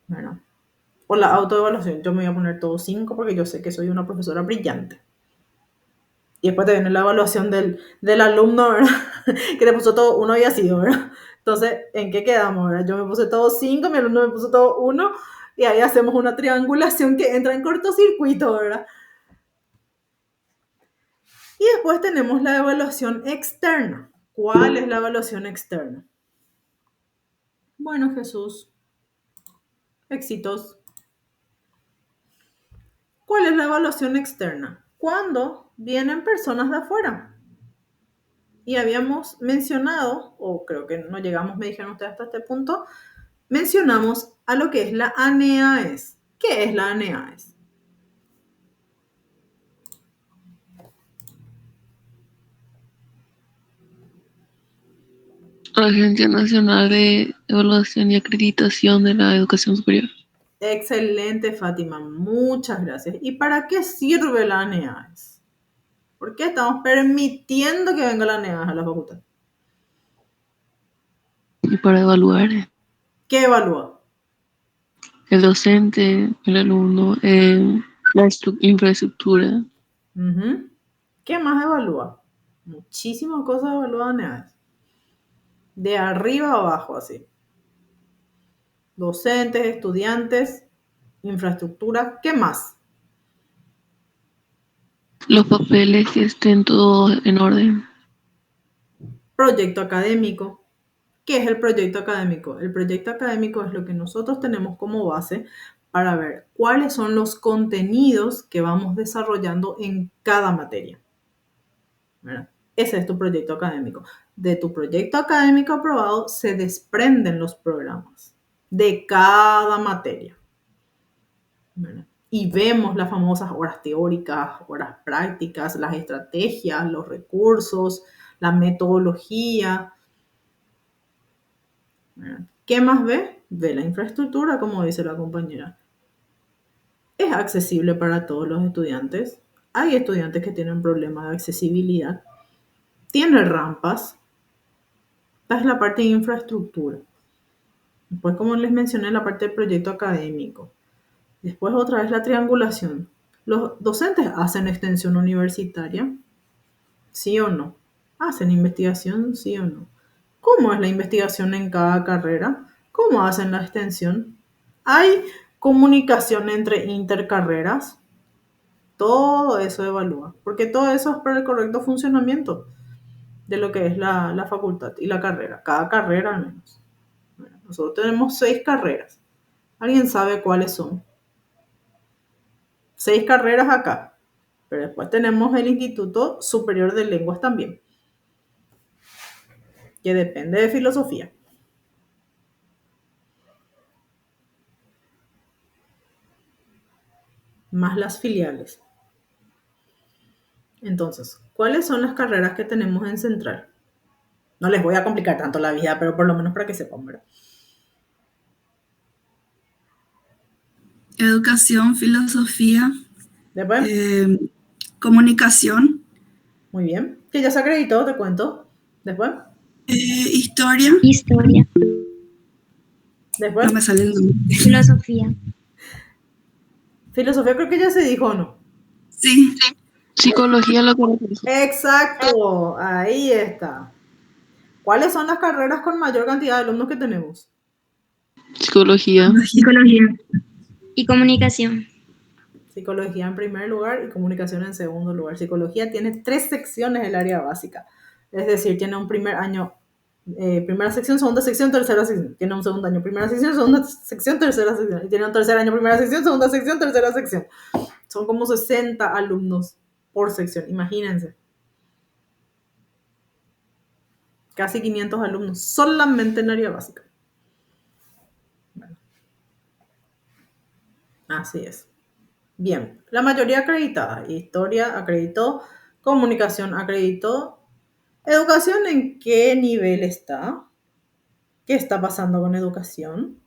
Bueno. Por la autoevaluación, yo me voy a poner todo 5 porque yo sé que soy una profesora brillante. Y después te viene la evaluación del alumno, ¿verdad? Que te puso todo 1 y así, ¿verdad? Entonces, ¿en qué quedamos, verdad? Yo me puse todo 5, mi alumno me puso todo 1 y ahí hacemos una triangulación que entra en cortocircuito, ¿verdad? Y después tenemos la evaluación externa. ¿Cuál es la evaluación externa? Bueno, Jesús, éxitos. ¿Cuál es la evaluación externa? Cuando vienen personas de afuera. Y habíamos mencionado, o creo que no llegamos, me dijeron ustedes hasta este punto, mencionamos a lo que es la ANEAES. ¿Qué es la ANEAES? Agencia Nacional de Evaluación y Acreditación de la Educación Superior. Excelente, Fátima. Muchas gracias. ¿Y para qué sirve la ANEAES? ¿Por qué estamos permitiendo que venga la ANEAES a la facultad? Y para evaluar ¿Qué evalúa? el docente, el alumno, la infraestructura. Uh-huh. ¿Qué más evalúa? Muchísimas cosas evalúan ANEAES. De arriba a abajo, así. Docentes, estudiantes, infraestructura. ¿Qué más? Los papeles que estén todos en orden. Proyecto académico. ¿Qué es el proyecto académico? El proyecto académico es lo que nosotros tenemos como base para ver cuáles son los contenidos que vamos desarrollando en cada materia. ¿Verdad? Ese es tu proyecto académico. De tu proyecto académico aprobado se desprenden los programas de cada materia. ¿Verdad? Y vemos las famosas horas teóricas, horas prácticas, las estrategias, los recursos, la metodología. ¿Verdad? ¿Qué más ve? Ve la infraestructura, como dice la compañera. ¿Es accesible para todos los estudiantes? Hay estudiantes que tienen problemas de accesibilidad. tiene rampas. Esta es la parte de infraestructura. Después, como les mencioné, la parte del proyecto académico. Después, otra vez, la triangulación. ¿Los docentes hacen extensión universitaria? ¿Sí o no? ¿Hacen investigación? ¿Sí o no? ¿Cómo es la investigación en cada carrera? ¿Cómo hacen la extensión? ¿Hay comunicación entre intercarreras? Todo eso evalúa, porque todo eso es para el correcto funcionamiento de lo que es la facultad y la carrera, cada carrera al menos. Bueno, nosotros tenemos 6 carreras. ¿Alguien sabe cuáles son? 6 carreras acá, pero después tenemos el Instituto Superior de Lenguas también, que depende de filosofía. Más las filiales. Entonces, ¿cuáles son las carreras que tenemos en Central? No les voy a complicar tanto la vida, pero por lo menos para que sepan, ¿verdad? Educación, filosofía, Después, comunicación, muy bien. Que ya se acreditó, te cuento. Después, historia, Historia, después. no me sale el nombre. filosofía, Filosofía creo que ya se dijo, ¿o no? Sí, Psicología lo que dijo. Exacto, ahí está. ¿Cuáles son las carreras con mayor cantidad de alumnos que tenemos? Psicología. psicología y comunicación. Psicología en primer lugar y comunicación en segundo lugar. Psicología tiene 3 secciones del área básica. Es decir, tiene un primer año, primera sección, segunda sección, tercera sección. Tiene un segundo año, primera sección, segunda sección, tercera sección. Y tiene un tercer año, primera sección, segunda sección, tercera sección. Son como 60 alumnos por sección, imagínense. Casi 500 alumnos solamente en área básica. Bueno, así es. Bien, la mayoría acreditada. Historia acreditó, comunicación acreditó. ¿Educación en qué nivel está? ¿Qué está pasando con educación?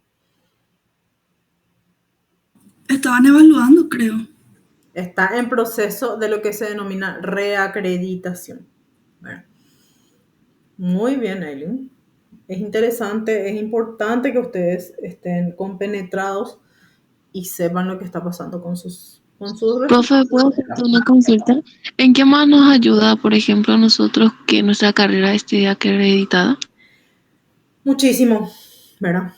estaban evaluando, creo. Está en proceso de lo que se denomina reacreditación. Bueno, muy bien, Eileen. Es interesante, es importante que ustedes estén compenetrados y sepan lo que está pasando con sus Profe, ¿puedo hacerte una consulta? ¿En qué más nos ayuda, por ejemplo, a nosotros que nuestra carrera esté acreditada? Muchísimo, ¿verdad?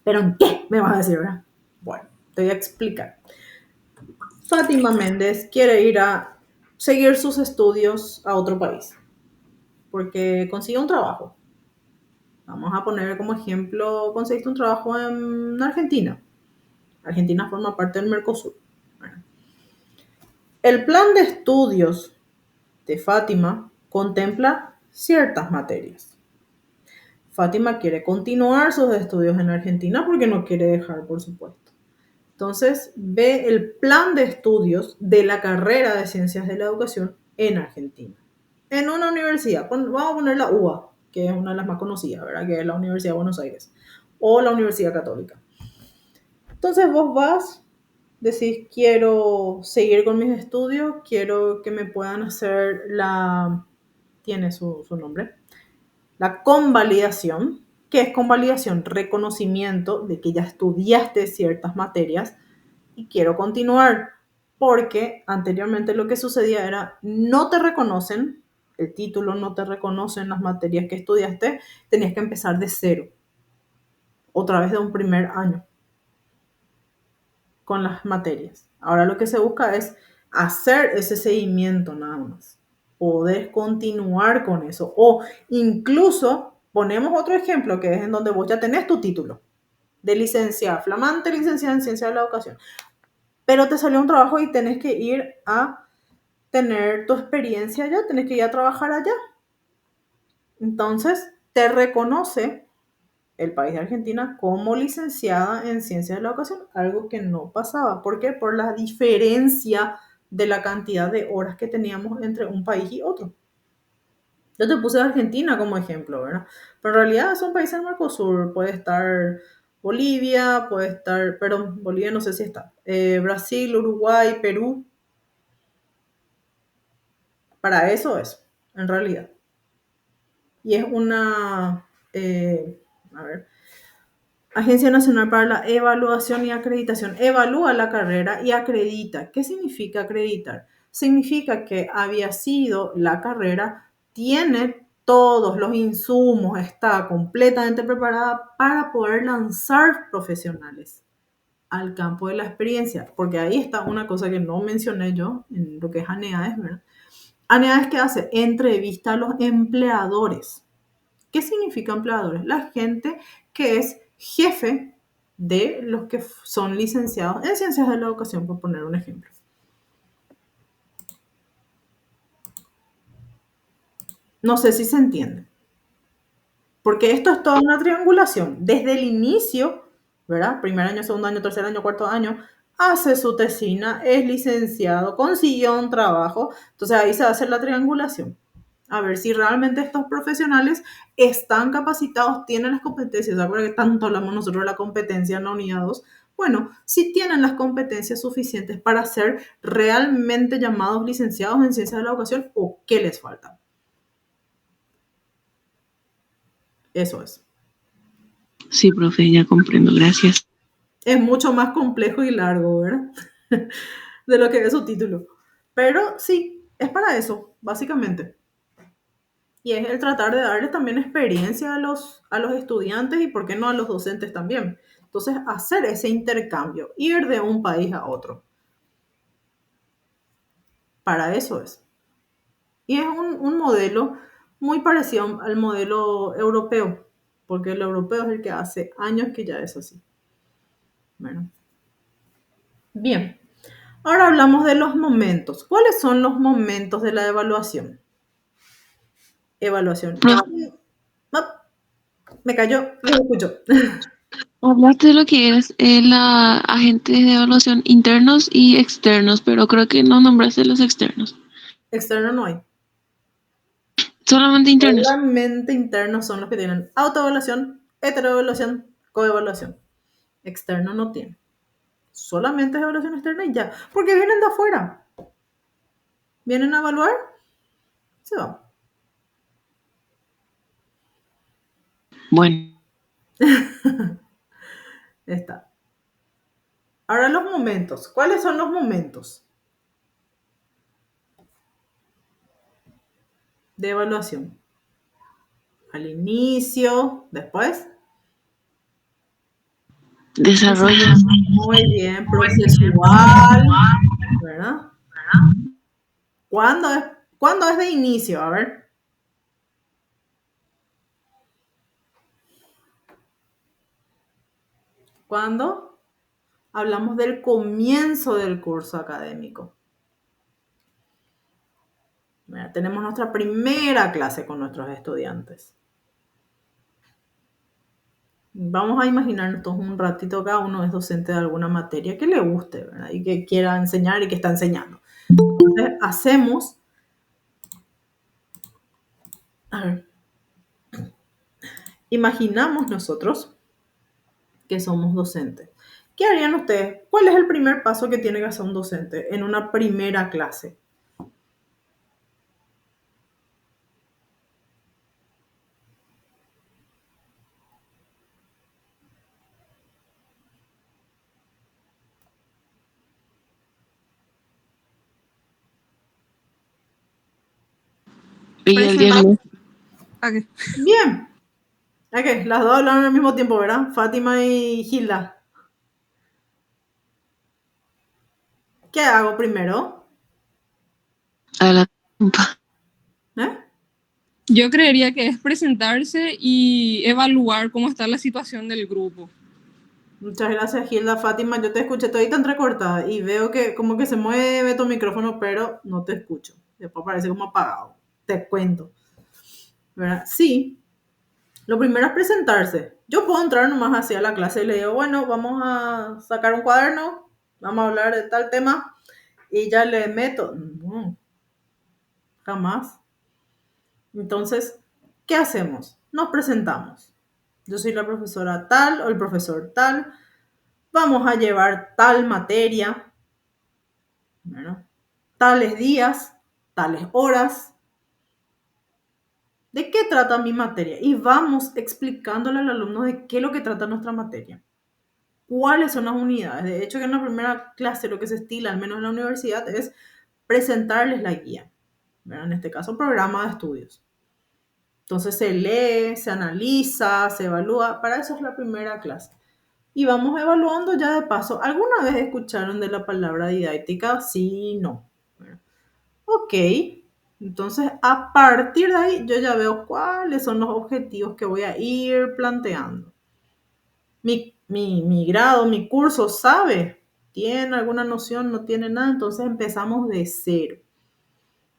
¿Pero en qué? Me vas a decir, ¿verdad? Bueno, te voy a explicar. Fátima Méndez quiere ir a seguir sus estudios a otro país porque consigue un trabajo. Vamos a poner como ejemplo, conseguiste un trabajo en Argentina. Argentina forma parte del Mercosur. Bueno, el plan de estudios de Fátima contempla ciertas materias. Fátima quiere continuar sus estudios en Argentina porque no quiere dejar, por supuesto. Entonces, ve el plan de estudios de la carrera de Ciencias de la Educación en Argentina. En una universidad, vamos a poner la UBA, que es una de las más conocidas, ¿verdad? Que es la Universidad de Buenos Aires, o la Universidad Católica. Entonces vos vas, decís, quiero seguir con mis estudios, quiero que me puedan hacer tiene su nombre, la convalidación. ¿Qué es convalidación? Reconocimiento de que ya estudiaste ciertas materias y quiero continuar, porque anteriormente lo que sucedía era no te reconocen el título, no te reconocen las materias que estudiaste, tenías que empezar de cero, otra vez de un primer año con las materias. Ahora lo que se busca es hacer ese seguimiento nada más, poder continuar con eso, o incluso ponemos otro ejemplo que es en donde vos ya tenés tu título de licenciada, flamante licenciada en ciencia de la educación, pero te salió un trabajo y tenés que ir a tener tu experiencia allá, tenés que ir a trabajar allá. Entonces, te reconoce el país de Argentina como licenciada en ciencias de la educación, algo que no pasaba. ¿Por qué? Por la diferencia de la cantidad de horas que teníamos entre un país y otro. Yo te puse Argentina como ejemplo, ¿verdad? Pero en realidad son países del Mercosur, puede estar Bolivia, puede estar, perdón, Bolivia no sé si está, Brasil, Uruguay, Perú. Para eso es. en realidad. Y es una, a ver, Agencia Nacional para la Evaluación y Acreditación. Evalúa la carrera y acredita. ¿Qué significa acreditar? Significa que había sido la carrera, tiene todos los insumos, está completamente preparada para poder lanzar profesionales al campo de la experiencia. Porque ahí está una cosa que no mencioné yo en lo que es ANEADES, ¿verdad? ANEADES, ¿qué hace? Entrevista a los empleadores. ¿Qué significa empleadores? La gente que es jefe de los que son licenciados en ciencias de la educación, por poner un ejemplo. No sé si se entiende. Porque esto es toda una triangulación. Desde el inicio, ¿verdad? Primer año, segundo año, tercer año, cuarto año, hace su tesina, es licenciado, consiguió un trabajo. Entonces ahí se hace la triangulación. A ver si realmente estos profesionales están capacitados, tienen las competencias. ¿Se acuerdan que tanto hablamos nosotros de la competencia en la unidad 2? Bueno, si tienen las competencias suficientes para ser realmente llamados licenciados en ciencias de la educación, o qué les falta. Eso es. Sí, profe, ya comprendo, gracias. Es mucho más complejo y largo, ¿verdad? De lo que es su título. Pero sí, es para eso, básicamente. Y es el tratar de darles también experiencia a los estudiantes y, ¿por qué no, a los docentes también? Entonces, hacer ese intercambio, ir de un país a otro. Para eso es. Y es un modelo muy parecido al modelo europeo, porque el europeo es el que hace años que ya es así. Bueno. Bien. Ahora hablamos de los momentos. ¿Cuáles son los momentos de la evaluación? Evaluación. Me cayó, no lo escucho. Hablaste de lo que es la agentes de evaluación internos y externos, pero creo que no nombraste los externos. Externo no hay. Solamente internos. Solamente internos son los que tienen autoevaluación, heteroevaluación, coevaluación. Externo no tiene. Solamente es evaluación externa y ya. Porque vienen de afuera. Vienen a evaluar, se van. Bueno, Está. Ahora los momentos. ¿Cuáles son los momentos de evaluación? Al inicio, después. desarrollo. Muy bien, procesual, ¿verdad? ¿Cuándo es de inicio? A ver. ¿Cuándo? Hablamos del comienzo del curso académico. Mira, tenemos nuestra primera clase con nuestros estudiantes. Vamos a imaginarnos todos un ratito, cada uno es docente de alguna materia que le guste, ¿verdad? Y que quiera enseñar y que está enseñando. Entonces, hacemos... A ver. Imaginamos nosotros que somos docentes. ¿Qué harían ustedes? ¿Cuál es el primer paso que tiene que hacer un docente en una primera clase? Y el diagnóstico. Ok. Bien. Ok, las dos hablaron al mismo tiempo, ¿verdad? Fátima y Gilda. ¿Qué hago primero? A la trampa. ¿Eh? Yo creería que es presentarse y evaluar cómo está la situación del grupo. Muchas gracias, Gilda. Fátima, yo te escuché todita entrecortada y veo que como que se mueve tu micrófono, pero no te escucho. Después parece como apagado. Te cuento. ¿Verdad? Sí. Lo primero es presentarse. Yo puedo entrar nomás hacia la clase y le digo, bueno, vamos a sacar un cuaderno, vamos a hablar de tal tema y ya le meto. No, jamás. Entonces, ¿qué hacemos? Nos presentamos. Yo soy la profesora tal o el profesor tal. Vamos a llevar tal materia, ¿verdad? Tales días, tales horas. ¿De qué trata mi materia? Y vamos explicándole al alumno de qué es lo que trata nuestra materia. ¿Cuáles son las unidades? De hecho, que en la primera clase lo que se estila, al menos en la universidad, es presentarles la guía. ¿Verdad? En este caso, programa de estudios. Entonces se lee, se analiza, se evalúa. Para eso es la primera clase. Y vamos evaluando ya de paso. ¿Alguna vez escucharon de la palabra didáctica? Sí, no. Bueno, ok. Entonces, a partir de ahí, yo ya veo cuáles son los objetivos que voy a ir planteando. Mi grado, mi curso, ¿sabe? ¿Tiene alguna noción? ¿No tiene nada? Entonces empezamos de cero.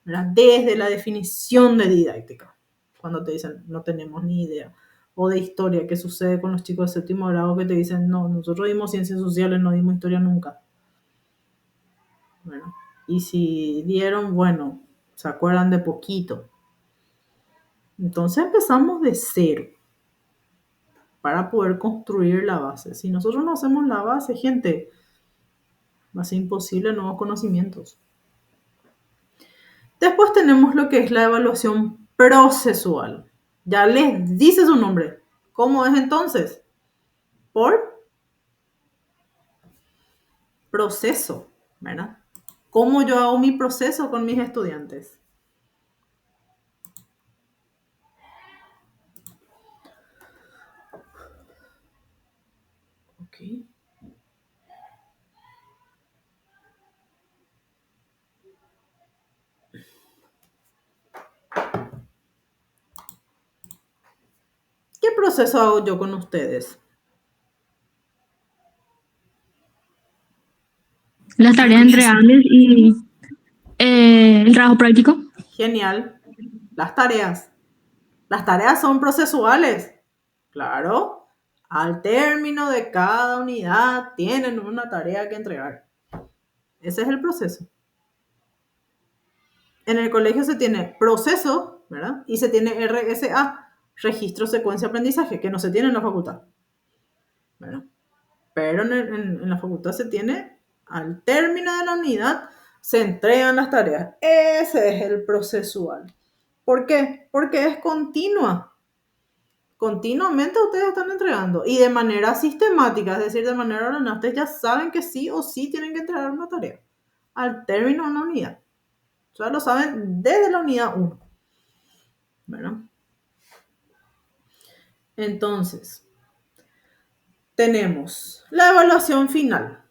¿Verdad? Desde la definición de didáctica. Cuando te dicen, no tenemos ni idea. O de historia, ¿qué sucede con los chicos de séptimo grado que te dicen, no, nosotros dimos ciencias sociales, no dimos historia nunca? Bueno, y si dieron, bueno, se acuerdan de poquito. Entonces empezamos de cero para poder construir la base. Si nosotros no hacemos la base, gente, va a ser imposible nuevos conocimientos. Después tenemos lo que es la evaluación procesual. Ya les dice su nombre. ¿Cómo es entonces? Por proceso, ¿verdad? ¿Cómo yo hago mi proceso con mis estudiantes? Ok. ¿Qué proceso hago yo con ustedes? Las tareas entregables y el trabajo práctico. Genial. Las tareas. Las tareas son procesuales. Claro. Al término de cada unidad tienen una tarea que entregar. Ese es el proceso. En el colegio se tiene proceso, ¿verdad? Y se tiene RSA, registro, secuencia, aprendizaje, que no se tiene en la facultad. ¿Verdad? Pero en la facultad se tiene, al término de la unidad, se entregan las tareas. Ese es el procesual. ¿Por qué? Porque es continua. Continuamente ustedes están entregando y de manera sistemática, es decir, de manera ordenada. Ustedes ya saben que sí o sí tienen que entregar una tarea al término de una unidad. O sea, lo saben desde la unidad 1. ¿Verdad? Entonces, tenemos la evaluación final.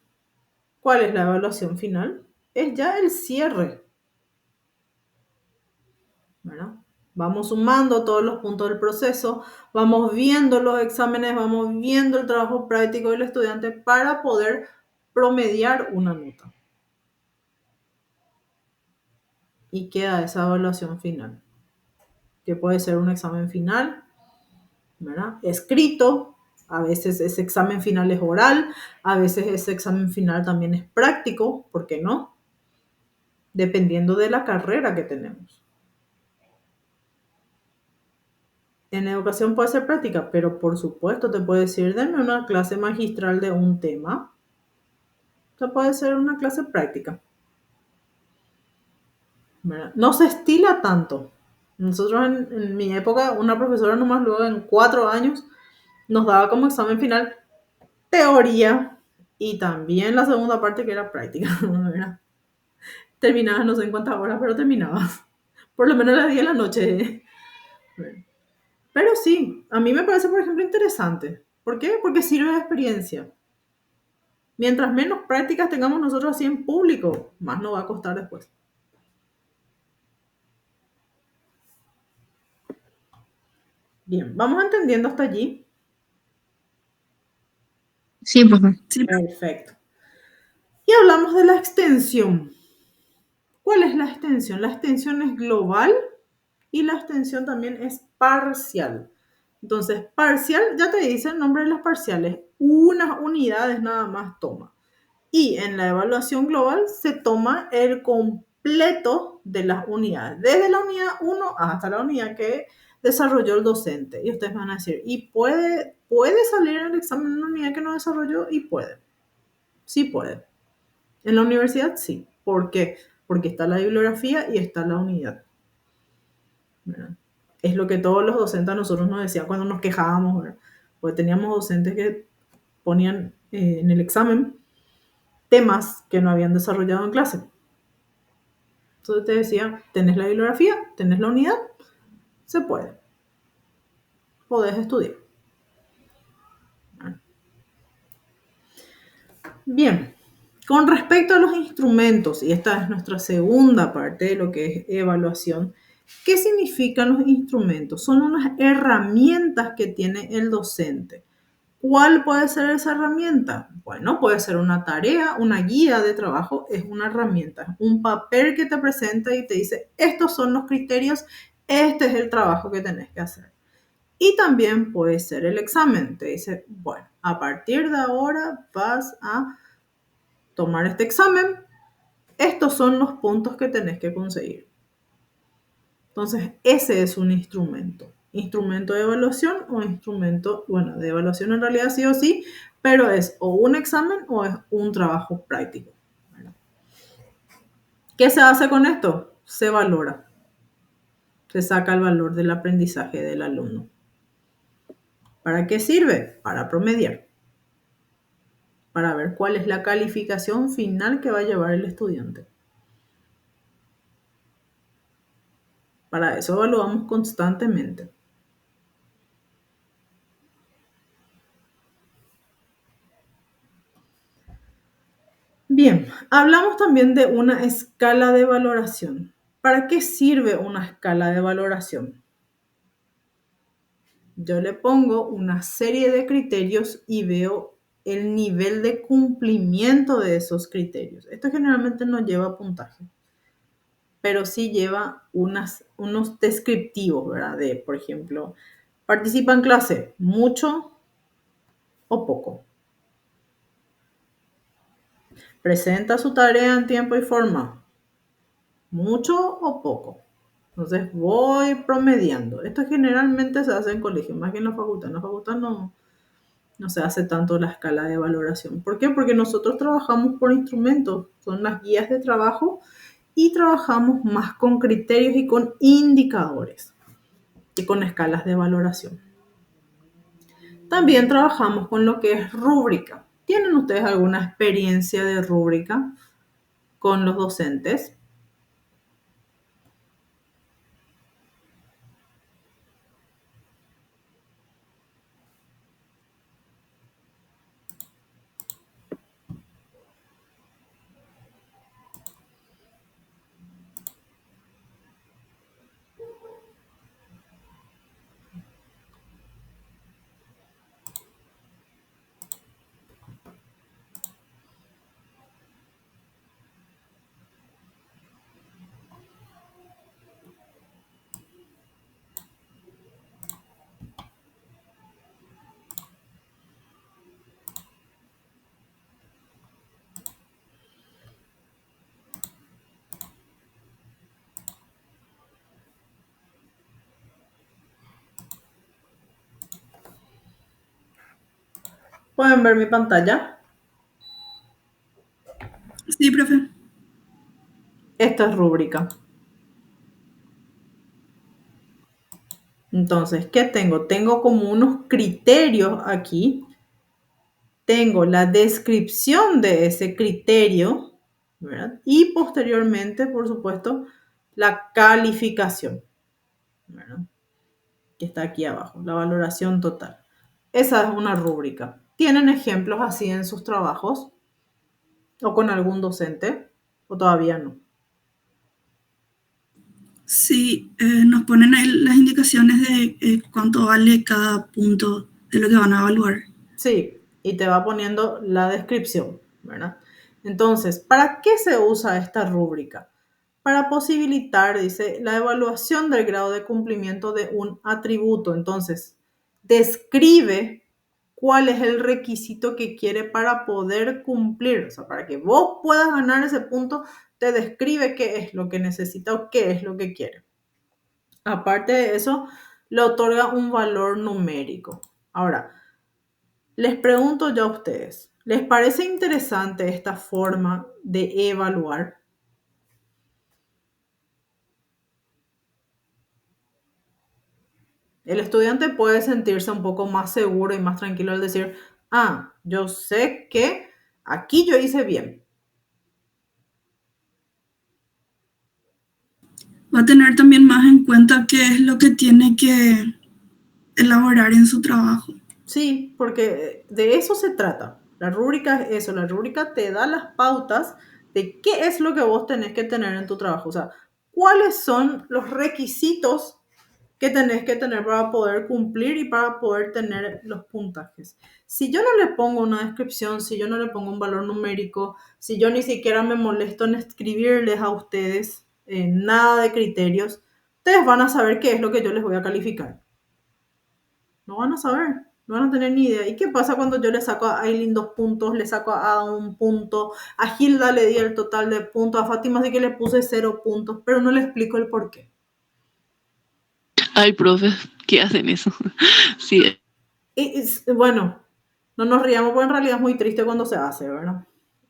¿Cuál es la evaluación final? Es ya el cierre. ¿Verdad? Vamos sumando todos los puntos del proceso, vamos viendo los exámenes, vamos viendo el trabajo práctico del estudiante para poder promediar una nota. Y queda esa evaluación final, que puede ser un examen final, ¿verdad? Escrito, a veces ese examen final es oral, a veces ese examen final también es práctico, ¿por qué no? Dependiendo de la carrera que tenemos. En educación puede ser práctica, pero por supuesto te puede decir, denme una clase magistral de un tema. Esto puede ser una clase práctica. ¿Verdad? No se estila tanto. Nosotros en mi época, una profesora nomás luego en 4 años nos daba como examen final teoría y también la segunda parte que era práctica. ¿Verdad? Terminabas no sé en cuántas horas, pero terminabas. Por lo menos a las 10 de la noche. Pero sí, a mí me parece, por ejemplo, interesante. ¿Por qué? Porque sirve de experiencia. Mientras menos prácticas tengamos nosotros así en público, más nos va a costar después. Bien, ¿vamos entendiendo hasta allí? Sí, profe. Perfecto. Y hablamos de la extensión. ¿Cuál es la extensión? La extensión es global y la extensión también es parcial. Entonces, parcial, ya te dice el nombre de las parciales. Unas unidades nada más toma. Y en la evaluación global se toma el completo de las unidades, desde la unidad 1 hasta la unidad que desarrolló el docente. Y ustedes van a decir, ¿y puede salir en el examen una unidad que no desarrolló? Y puede. Sí puede. En la universidad sí. ¿Por qué? Porque está la bibliografía y está la unidad. ¿Verdad? es lo que todos los docentes a nosotros nos decían cuando nos quejábamos, ¿verdad? Porque teníamos docentes que ponían en el examen temas que no habían desarrollado en clase. Entonces te decía, tenés la bibliografía, tenés la unidad, se puede. Podés estudiar. Bien, con respecto a los instrumentos, y esta es nuestra segunda parte de lo que es evaluación, ¿qué significan los instrumentos? Son unas herramientas que tiene el docente. ¿Cuál puede ser esa herramienta? Bueno, puede ser una tarea, una guía de trabajo, es una herramienta, un papel que te presenta y te dice, estos son los criterios, este es el trabajo que tenés que hacer. Y también puede ser el examen, te dice, bueno, a partir de ahora vas a tomar este examen, estos son los puntos que tenés que conseguir. Entonces, ese es un instrumento. Instrumento de evaluación o instrumento, bueno, de evaluación en realidad sí o sí, pero es o un examen o es un trabajo práctico. ¿Qué se hace con esto? Se valora. Se saca el valor del aprendizaje del alumno. ¿Para qué sirve? Para promediar. Para ver cuál es la calificación final que va a llevar el estudiante. Para eso evaluamos constantemente. Bien, hablamos también de una escala de valoración. ¿Para qué sirve una escala de valoración? Yo le pongo una serie de criterios y veo el nivel de cumplimiento de esos criterios. Esto generalmente no lleva puntaje, pero sí lleva unos descriptivos, ¿verdad? De, por ejemplo, participa en clase, mucho o poco. Presenta su tarea en tiempo y forma, mucho o poco. Entonces voy promediando. Esto generalmente se hace en colegio, más que en la facultad. En la facultad no se hace tanto la escala de valoración. ¿Por qué? Porque nosotros trabajamos por instrumentos, son las guías de trabajo y trabajamos más con criterios y con indicadores que con escalas de valoración. También trabajamos con lo que es rúbrica. ¿Tienen ustedes alguna experiencia de rúbrica con los docentes? ¿Pueden ver mi pantalla? Sí, profe. Esta es rúbrica. Entonces, ¿qué tengo? Tengo como unos criterios aquí. Tengo la descripción de ese criterio, ¿verdad? Y posteriormente, por supuesto, la calificación, ¿verdad? Que está aquí abajo, la valoración total. Esa es una rúbrica. ¿Tienen ejemplos así en sus trabajos? ¿O con algún docente? ¿O todavía no? Sí, nos ponen ahí las indicaciones de cuánto vale cada punto de lo que van a evaluar. Sí, y te va poniendo la descripción, ¿verdad? Entonces, ¿para qué se usa esta rúbrica? Para posibilitar, dice, la evaluación del grado de cumplimiento de un atributo. Entonces, describe cuál es el requisito que quiere para poder cumplir. O sea, para que vos puedas ganar ese punto, te describe qué es lo que necesita o qué es lo que quiere. Aparte de eso, le otorga un valor numérico. Ahora, les pregunto yo a ustedes, ¿les parece interesante esta forma de evaluar? El estudiante puede sentirse un poco más seguro y más tranquilo al decir, yo sé que aquí yo hice bien. Va a tener también más en cuenta qué es lo que tiene que elaborar en su trabajo. Sí, porque de eso se trata. La rúbrica es eso, la rúbrica te da las pautas de qué es lo que vos tenés que tener en tu trabajo. O sea, cuáles son los requisitos que tenés que tener para poder cumplir y para poder tener los puntajes. Si yo no le pongo una descripción, si yo no le pongo un valor numérico, si yo ni siquiera me molesto en escribirles a ustedes nada de criterios, ustedes van a saber qué es lo que yo les voy a calificar. No van a saber, no van a tener ni idea. ¿Y qué pasa cuando yo le saco a Aileen 2 puntos, le saco a Ada 1 punto, a Hilda le di el total de puntos, a Fátima sí que le puse 0 puntos, pero no le explico el por qué? Ay, profe, ¿qué hacen eso? Sí. Bueno, no nos riamos porque en realidad es muy triste cuando se hace, ¿verdad?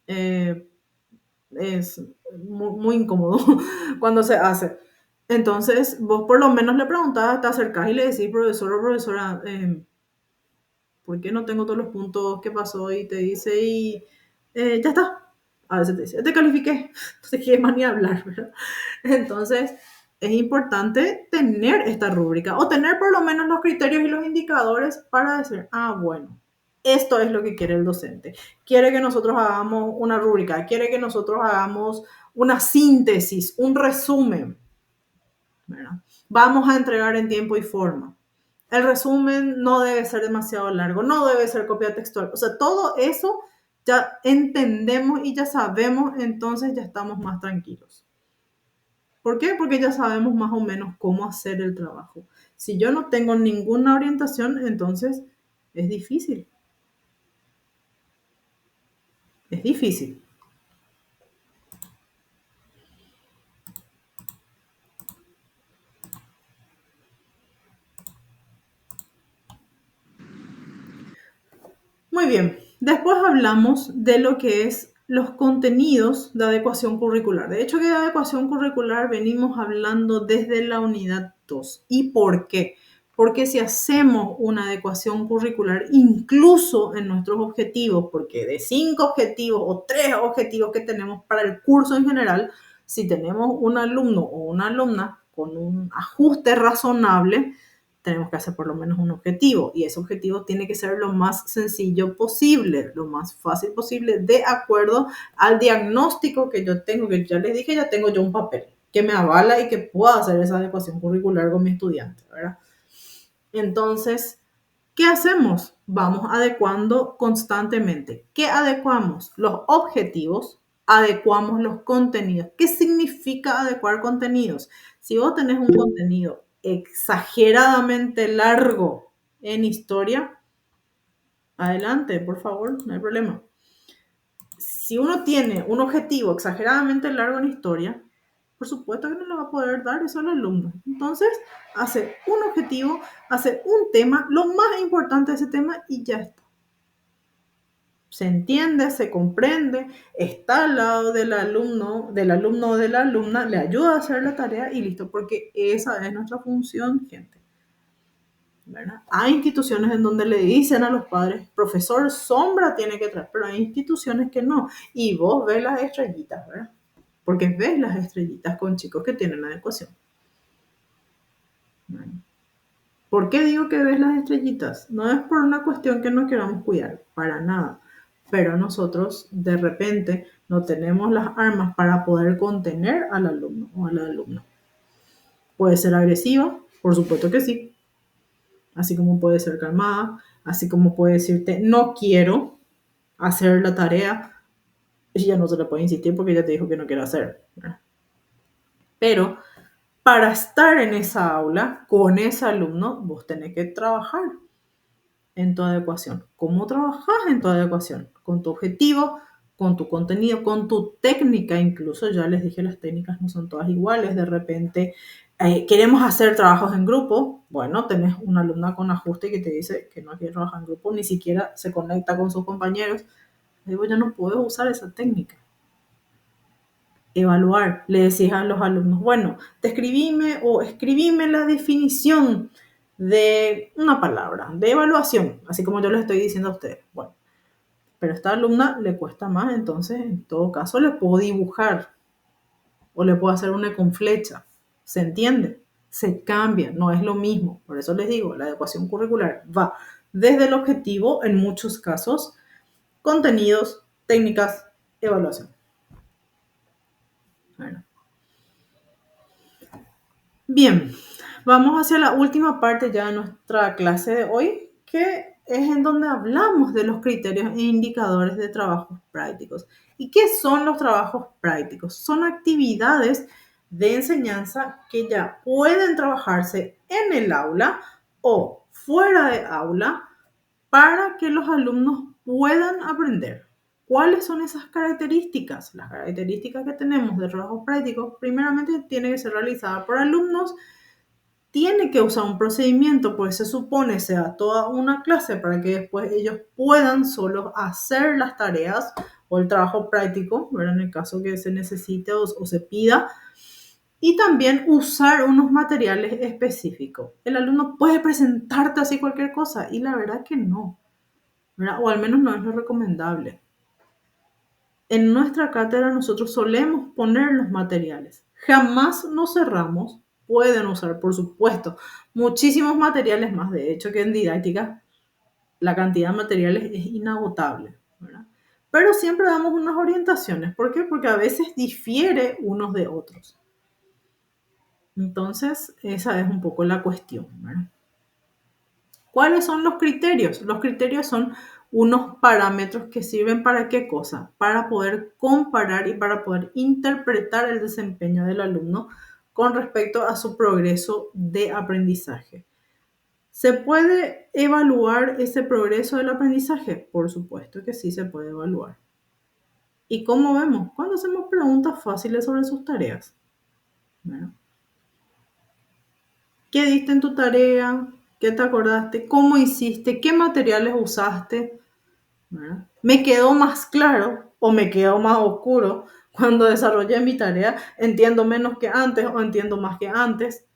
Es muy incómodo cuando se hace. Entonces, vos por lo menos le preguntás, te acercás y le decís, profesor o profesora, ¿por qué no tengo todos los puntos? ¿Qué pasó? Y te dice, ya está. A veces te dice, te califiqué. Entonces, ¿qué más ni hablar, verdad? Entonces, es importante tener esta rúbrica o tener por lo menos los criterios y los indicadores para decir, bueno, esto es lo que quiere el docente. Quiere que nosotros hagamos una rúbrica, quiere que nosotros hagamos una síntesis, un resumen, ¿verdad? Vamos a entregar en tiempo y forma. El resumen no debe ser demasiado largo, no debe ser copia textual. O sea, todo eso ya entendemos y ya sabemos, entonces ya estamos más tranquilos. ¿Por qué? Porque ya sabemos más o menos cómo hacer el trabajo. Si yo no tengo ninguna orientación, entonces es difícil. Es difícil. Muy bien. Después hablamos de lo que es los contenidos de adecuación curricular. De hecho, que de adecuación curricular venimos hablando desde la unidad 2. ¿Y por qué? Porque si hacemos una adecuación curricular, incluso en nuestros objetivos, porque de 5 objetivos o 3 objetivos que tenemos para el curso en general, si tenemos un alumno o una alumna con un ajuste razonable, tenemos que hacer por lo menos un objetivo y ese objetivo tiene que ser lo más sencillo posible, lo más fácil posible, de acuerdo al diagnóstico que yo tengo, que ya les dije, ya tengo yo un papel que me avala y que pueda hacer esa adecuación curricular con mi estudiante, ¿verdad? Entonces, ¿qué hacemos? Vamos adecuando constantemente. ¿Qué adecuamos? Los objetivos, adecuamos los contenidos. ¿Qué significa adecuar contenidos? Si vos tenés un contenido exageradamente largo en historia, adelante, por favor, no hay problema. Si uno tiene un objetivo exageradamente largo en historia, por supuesto que no le va a poder dar eso al alumno. Entonces, hace un objetivo, hace un tema, lo más importante de ese tema y ya está. Se entiende, se comprende, está al lado del alumno o de la alumna, le ayuda a hacer la tarea y listo, porque esa es nuestra función, gente. ¿Verdad? Hay instituciones en donde le dicen a los padres, profesor, sombra tiene que traer, pero hay instituciones que no. Y vos ves las estrellitas, ¿verdad? Porque ves las estrellitas con chicos que tienen adecuación. ¿Verdad? ¿Por qué digo que ves las estrellitas? No es por una cuestión que no queramos cuidar, para nada. Pero nosotros de repente no tenemos las armas para poder contener al alumno o a la alumna. Puede ser agresiva, por supuesto que sí. Así como puede ser calmada, así como puede decirte no quiero hacer la tarea y ya no se le puede insistir porque ya te dijo que no quiere hacer, ¿verdad? Pero para estar en esa aula con ese alumno, vos tenés que trabajar en tu adecuación. ¿Cómo trabajas en tu adecuación? Con tu objetivo, con tu contenido, con tu técnica. Incluso ya les dije, las técnicas no son todas iguales. De repente queremos hacer trabajos en grupo. Bueno, tenés una alumna con ajuste que te dice que no quiere trabajar en grupo, ni siquiera se conecta con sus compañeros. Le digo, ya no puedo usar esa técnica. Evaluar. Le decís a los alumnos, bueno, escribime la definición de una palabra, de evaluación, así como yo les estoy diciendo a ustedes. Bueno, pero a esta alumna le cuesta más, entonces en todo caso le puedo dibujar o le puedo hacer una con flecha. ¿Se entiende? Se cambia, no es lo mismo. Por eso les digo, la adecuación curricular va desde el objetivo, en muchos casos, contenidos, técnicas, evaluación. Bueno. Bien, vamos hacia la última parte ya de nuestra clase de hoy, que es en donde hablamos de los criterios e indicadores de trabajos prácticos. ¿Y qué son los trabajos prácticos? Son actividades de enseñanza que ya pueden trabajarse en el aula o fuera de aula para que los alumnos puedan aprender. ¿Cuáles son esas características? Las características que tenemos de trabajos prácticos, primeramente, tiene que ser realizada por alumnos, tiene que usar un procedimiento, pues se supone sea toda una clase para que después ellos puedan solo hacer las tareas o el trabajo práctico, ¿verdad? En el caso que se necesite o se pida, y también usar unos materiales específicos. El alumno puede presentarte así cualquier cosa y la verdad que no, ¿verdad? O al menos no es lo recomendable. En nuestra cátedra nosotros solemos poner los materiales. Jamás nos cerramos. Pueden usar, por supuesto, muchísimos materiales más. De hecho, que en didáctica la cantidad de materiales es inagotable, ¿verdad? Pero siempre damos unas orientaciones. ¿Por qué? Porque a veces difiere unos de otros. Entonces, esa es un poco la cuestión, ¿verdad? ¿Cuáles son los criterios? Los criterios son unos parámetros que sirven para qué cosa? Para poder comparar y para poder interpretar el desempeño del alumno con respecto a su progreso de aprendizaje. ¿Se puede evaluar ese progreso del aprendizaje? Por supuesto que sí se puede evaluar. ¿Y cómo vemos? Cuando hacemos preguntas fáciles sobre sus tareas. Bueno, ¿qué diste en tu tarea? ¿Qué te acordaste? ¿Cómo hiciste? ¿Qué materiales usaste? ¿Verdad? ¿Me quedó más claro o me quedó más oscuro cuando desarrollé mi tarea? ¿Entiendo menos que antes o entiendo más que antes?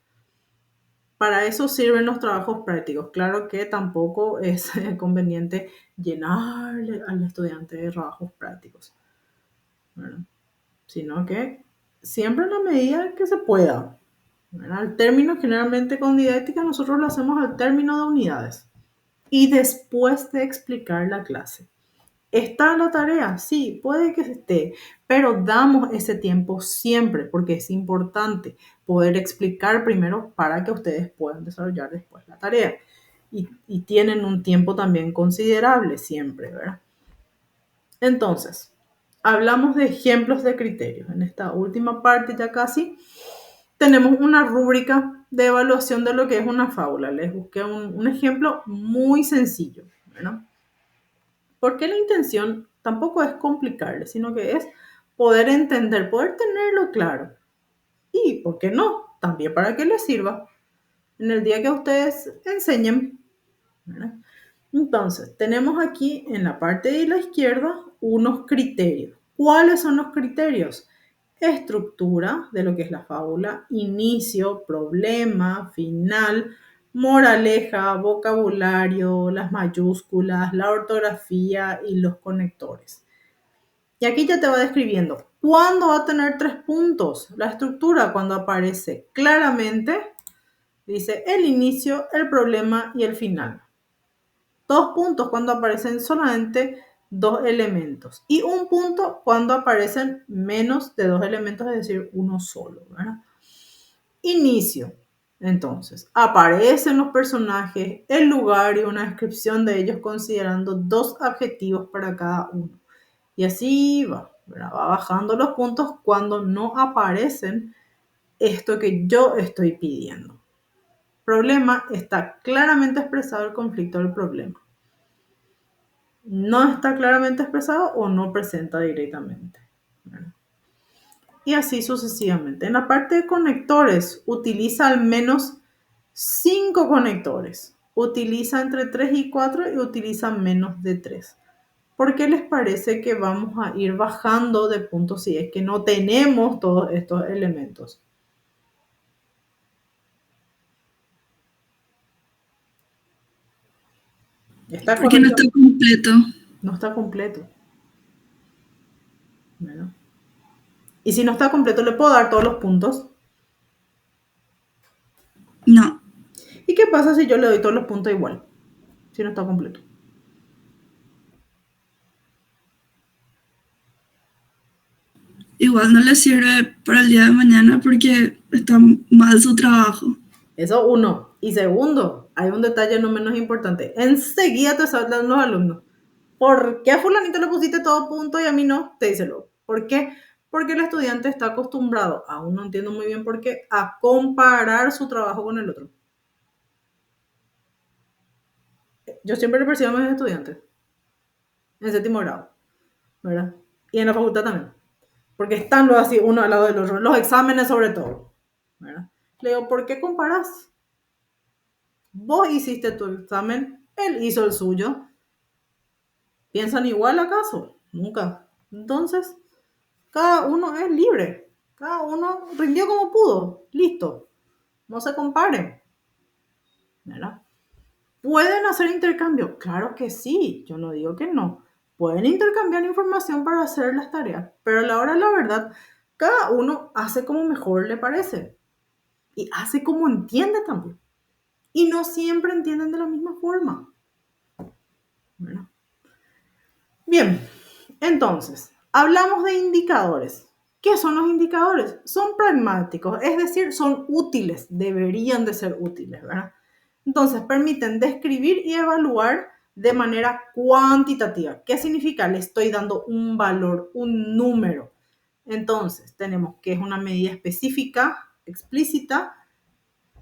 Para eso sirven los trabajos prácticos. Claro que tampoco es conveniente llenarle al estudiante de trabajos prácticos, ¿verdad? Sino que siempre en la medida que se pueda, ¿verdad? El término, generalmente con didáctica, nosotros lo hacemos al término de unidades y después de explicar la clase. ¿Está la tarea? Sí, puede que esté, pero damos ese tiempo siempre porque es importante poder explicar primero para que ustedes puedan desarrollar después la tarea. Y tienen un tiempo también considerable siempre, ¿verdad? Entonces, hablamos de ejemplos de criterios. En esta última parte ya casi tenemos una rúbrica de evaluación de lo que es una fábula. Les busqué un ejemplo muy sencillo, ¿verdad? Porque la intención tampoco es complicarle, sino que es poder entender, poder tenerlo claro. Y, ¿por qué no? También para que les sirva en el día que ustedes enseñen, ¿verdad? Entonces, tenemos aquí en la parte de la izquierda unos criterios. ¿Cuáles son los criterios? Estructura de lo que es la fábula, inicio, problema, final, moraleja, vocabulario, las mayúsculas, la ortografía y los conectores. Y aquí ya te va describiendo cuándo va a tener 3 puntos. La estructura, cuando aparece claramente, dice el inicio, el problema y el final. 2 puntos cuando aparecen solamente 2 elementos. Y 1 punto cuando aparecen menos de 2 elementos, es decir, uno solo, ¿verdad? Inicio. Entonces, aparecen los personajes, el lugar y una descripción de ellos considerando 2 adjetivos para cada uno. Y así va, ¿verdad? Va bajando los puntos cuando no aparecen esto que yo estoy pidiendo. Problema, está claramente expresado el conflicto del problema. No está claramente expresado o no presenta directamente, ¿verdad? Y así sucesivamente. En la parte de conectores, utiliza al menos 5 conectores. Utiliza entre 3 y 4 y utiliza menos de 3. ¿Por qué les parece que vamos a ir bajando de puntos si es que no tenemos todos estos elementos? ¿Está Porque no correcto? está completo. No está completo. Bueno. Y si no está completo, ¿le puedo dar todos los puntos? No. ¿Y qué pasa si yo le doy todos los puntos igual? Si no está completo. Igual no le sirve para el día de mañana porque está mal su trabajo. Eso uno. Y segundo, hay un detalle no menos importante. Enseguida te salen los alumnos. ¿Por qué a fulanito le pusiste todo punto y a mí no? Te díselo. ¿Por qué? Porque el estudiante está acostumbrado, aún no entiendo muy bien por qué, a comparar su trabajo con el otro. Yo siempre le percibo a mis estudiantes, en séptimo grado, ¿verdad? Y en la facultad también. Porque están los así, uno al lado del otro. Los exámenes sobre todo, ¿verdad? Le digo, ¿por qué comparas? Vos hiciste tu examen, él hizo el suyo. ¿Piensan igual acaso? Nunca. Entonces, cada uno es libre. Cada uno rindió como pudo. Listo. No se comparen. ¿Verdad? ¿Pueden hacer intercambio? Claro que sí. Yo no digo que no. Pueden intercambiar información para hacer las tareas. Pero a la hora de la verdad, cada uno hace como mejor le parece. Y hace como entiende también. Y no siempre entienden de la misma forma. ¿Verdad? Bien, entonces, hablamos de indicadores. ¿Qué son los indicadores? Son pragmáticos, es decir, son útiles, deberían de ser útiles, ¿verdad? Entonces, permiten describir y evaluar de manera cuantitativa. ¿Qué significa? Le estoy dando un valor, un número. Entonces, tenemos que es una medida específica, explícita,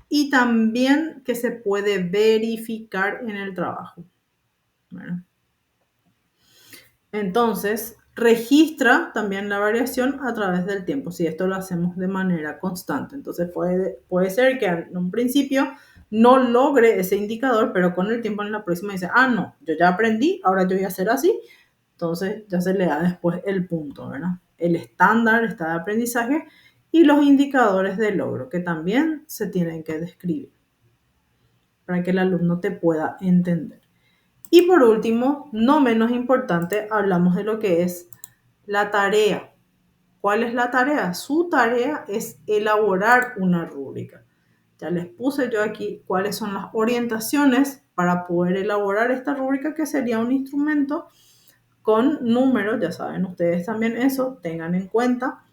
y también que se puede verificar en el trabajo, ¿verdad? Entonces, registra también la variación a través del tiempo, si esto lo hacemos de manera constante. Entonces, puede ser que en un principio no logre ese indicador, pero con el tiempo en la próxima dice, no, yo ya aprendí, ahora yo voy a hacer así. Entonces, ya se le da después el punto, ¿verdad? El estándar está de aprendizaje y los indicadores de logro, que también se tienen que describir para que el alumno te pueda entender. Y por último, no menos importante, hablamos de lo que es la tarea. ¿Cuál es la tarea? Su tarea es elaborar una rúbrica. Ya les puse yo aquí cuáles son las orientaciones para poder elaborar esta rúbrica, que sería un instrumento con números, ya saben ustedes también eso, tengan en cuenta.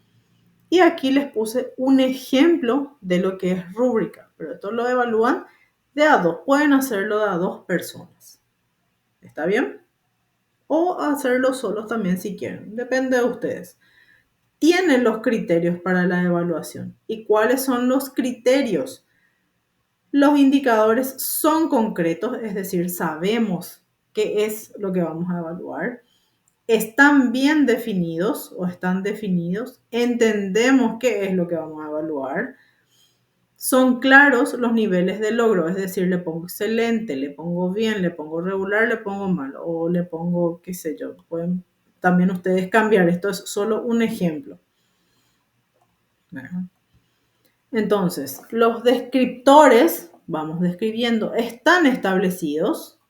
Y aquí les puse un ejemplo de lo que es rúbrica, pero esto lo evalúan de a dos, pueden hacerlo de a dos personas. ¿Está bien? O hacerlo solos también si quieren, depende de ustedes. Tienen los criterios para la evaluación. ¿Y cuáles son los criterios? Los indicadores son concretos, es decir, sabemos qué es lo que vamos a evaluar. Están bien definidos o están definidos. Entendemos qué es lo que vamos a evaluar. Son claros los niveles de logro, es decir, le pongo excelente, le pongo bien, le pongo regular, le pongo mal o le pongo, qué sé yo. Pueden también ustedes cambiar. Esto es solo un ejemplo. Entonces, los descriptores, vamos describiendo, están establecidos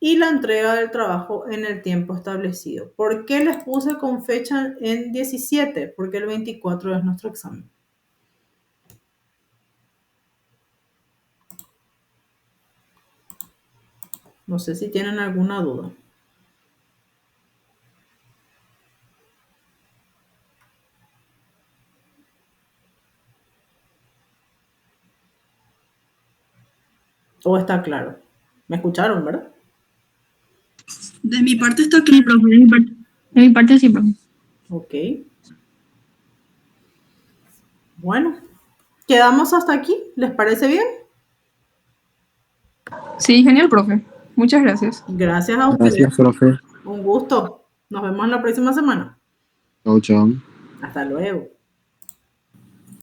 y la entrega del trabajo en el tiempo establecido. ¿Por qué les puse con fecha en 17? Porque el 24 es nuestro examen. No sé si tienen alguna duda. ¿O está claro? ¿Me escucharon, verdad? De mi parte está Sí, claro. profe, de mi parte sí, profe. Ok. Bueno, quedamos hasta aquí. ¿Les parece bien? Sí, genial, profe. Muchas gracias. Gracias a ustedes. Gracias, profe. Un gusto. Nos vemos la próxima semana. Chau, chau. Hasta luego.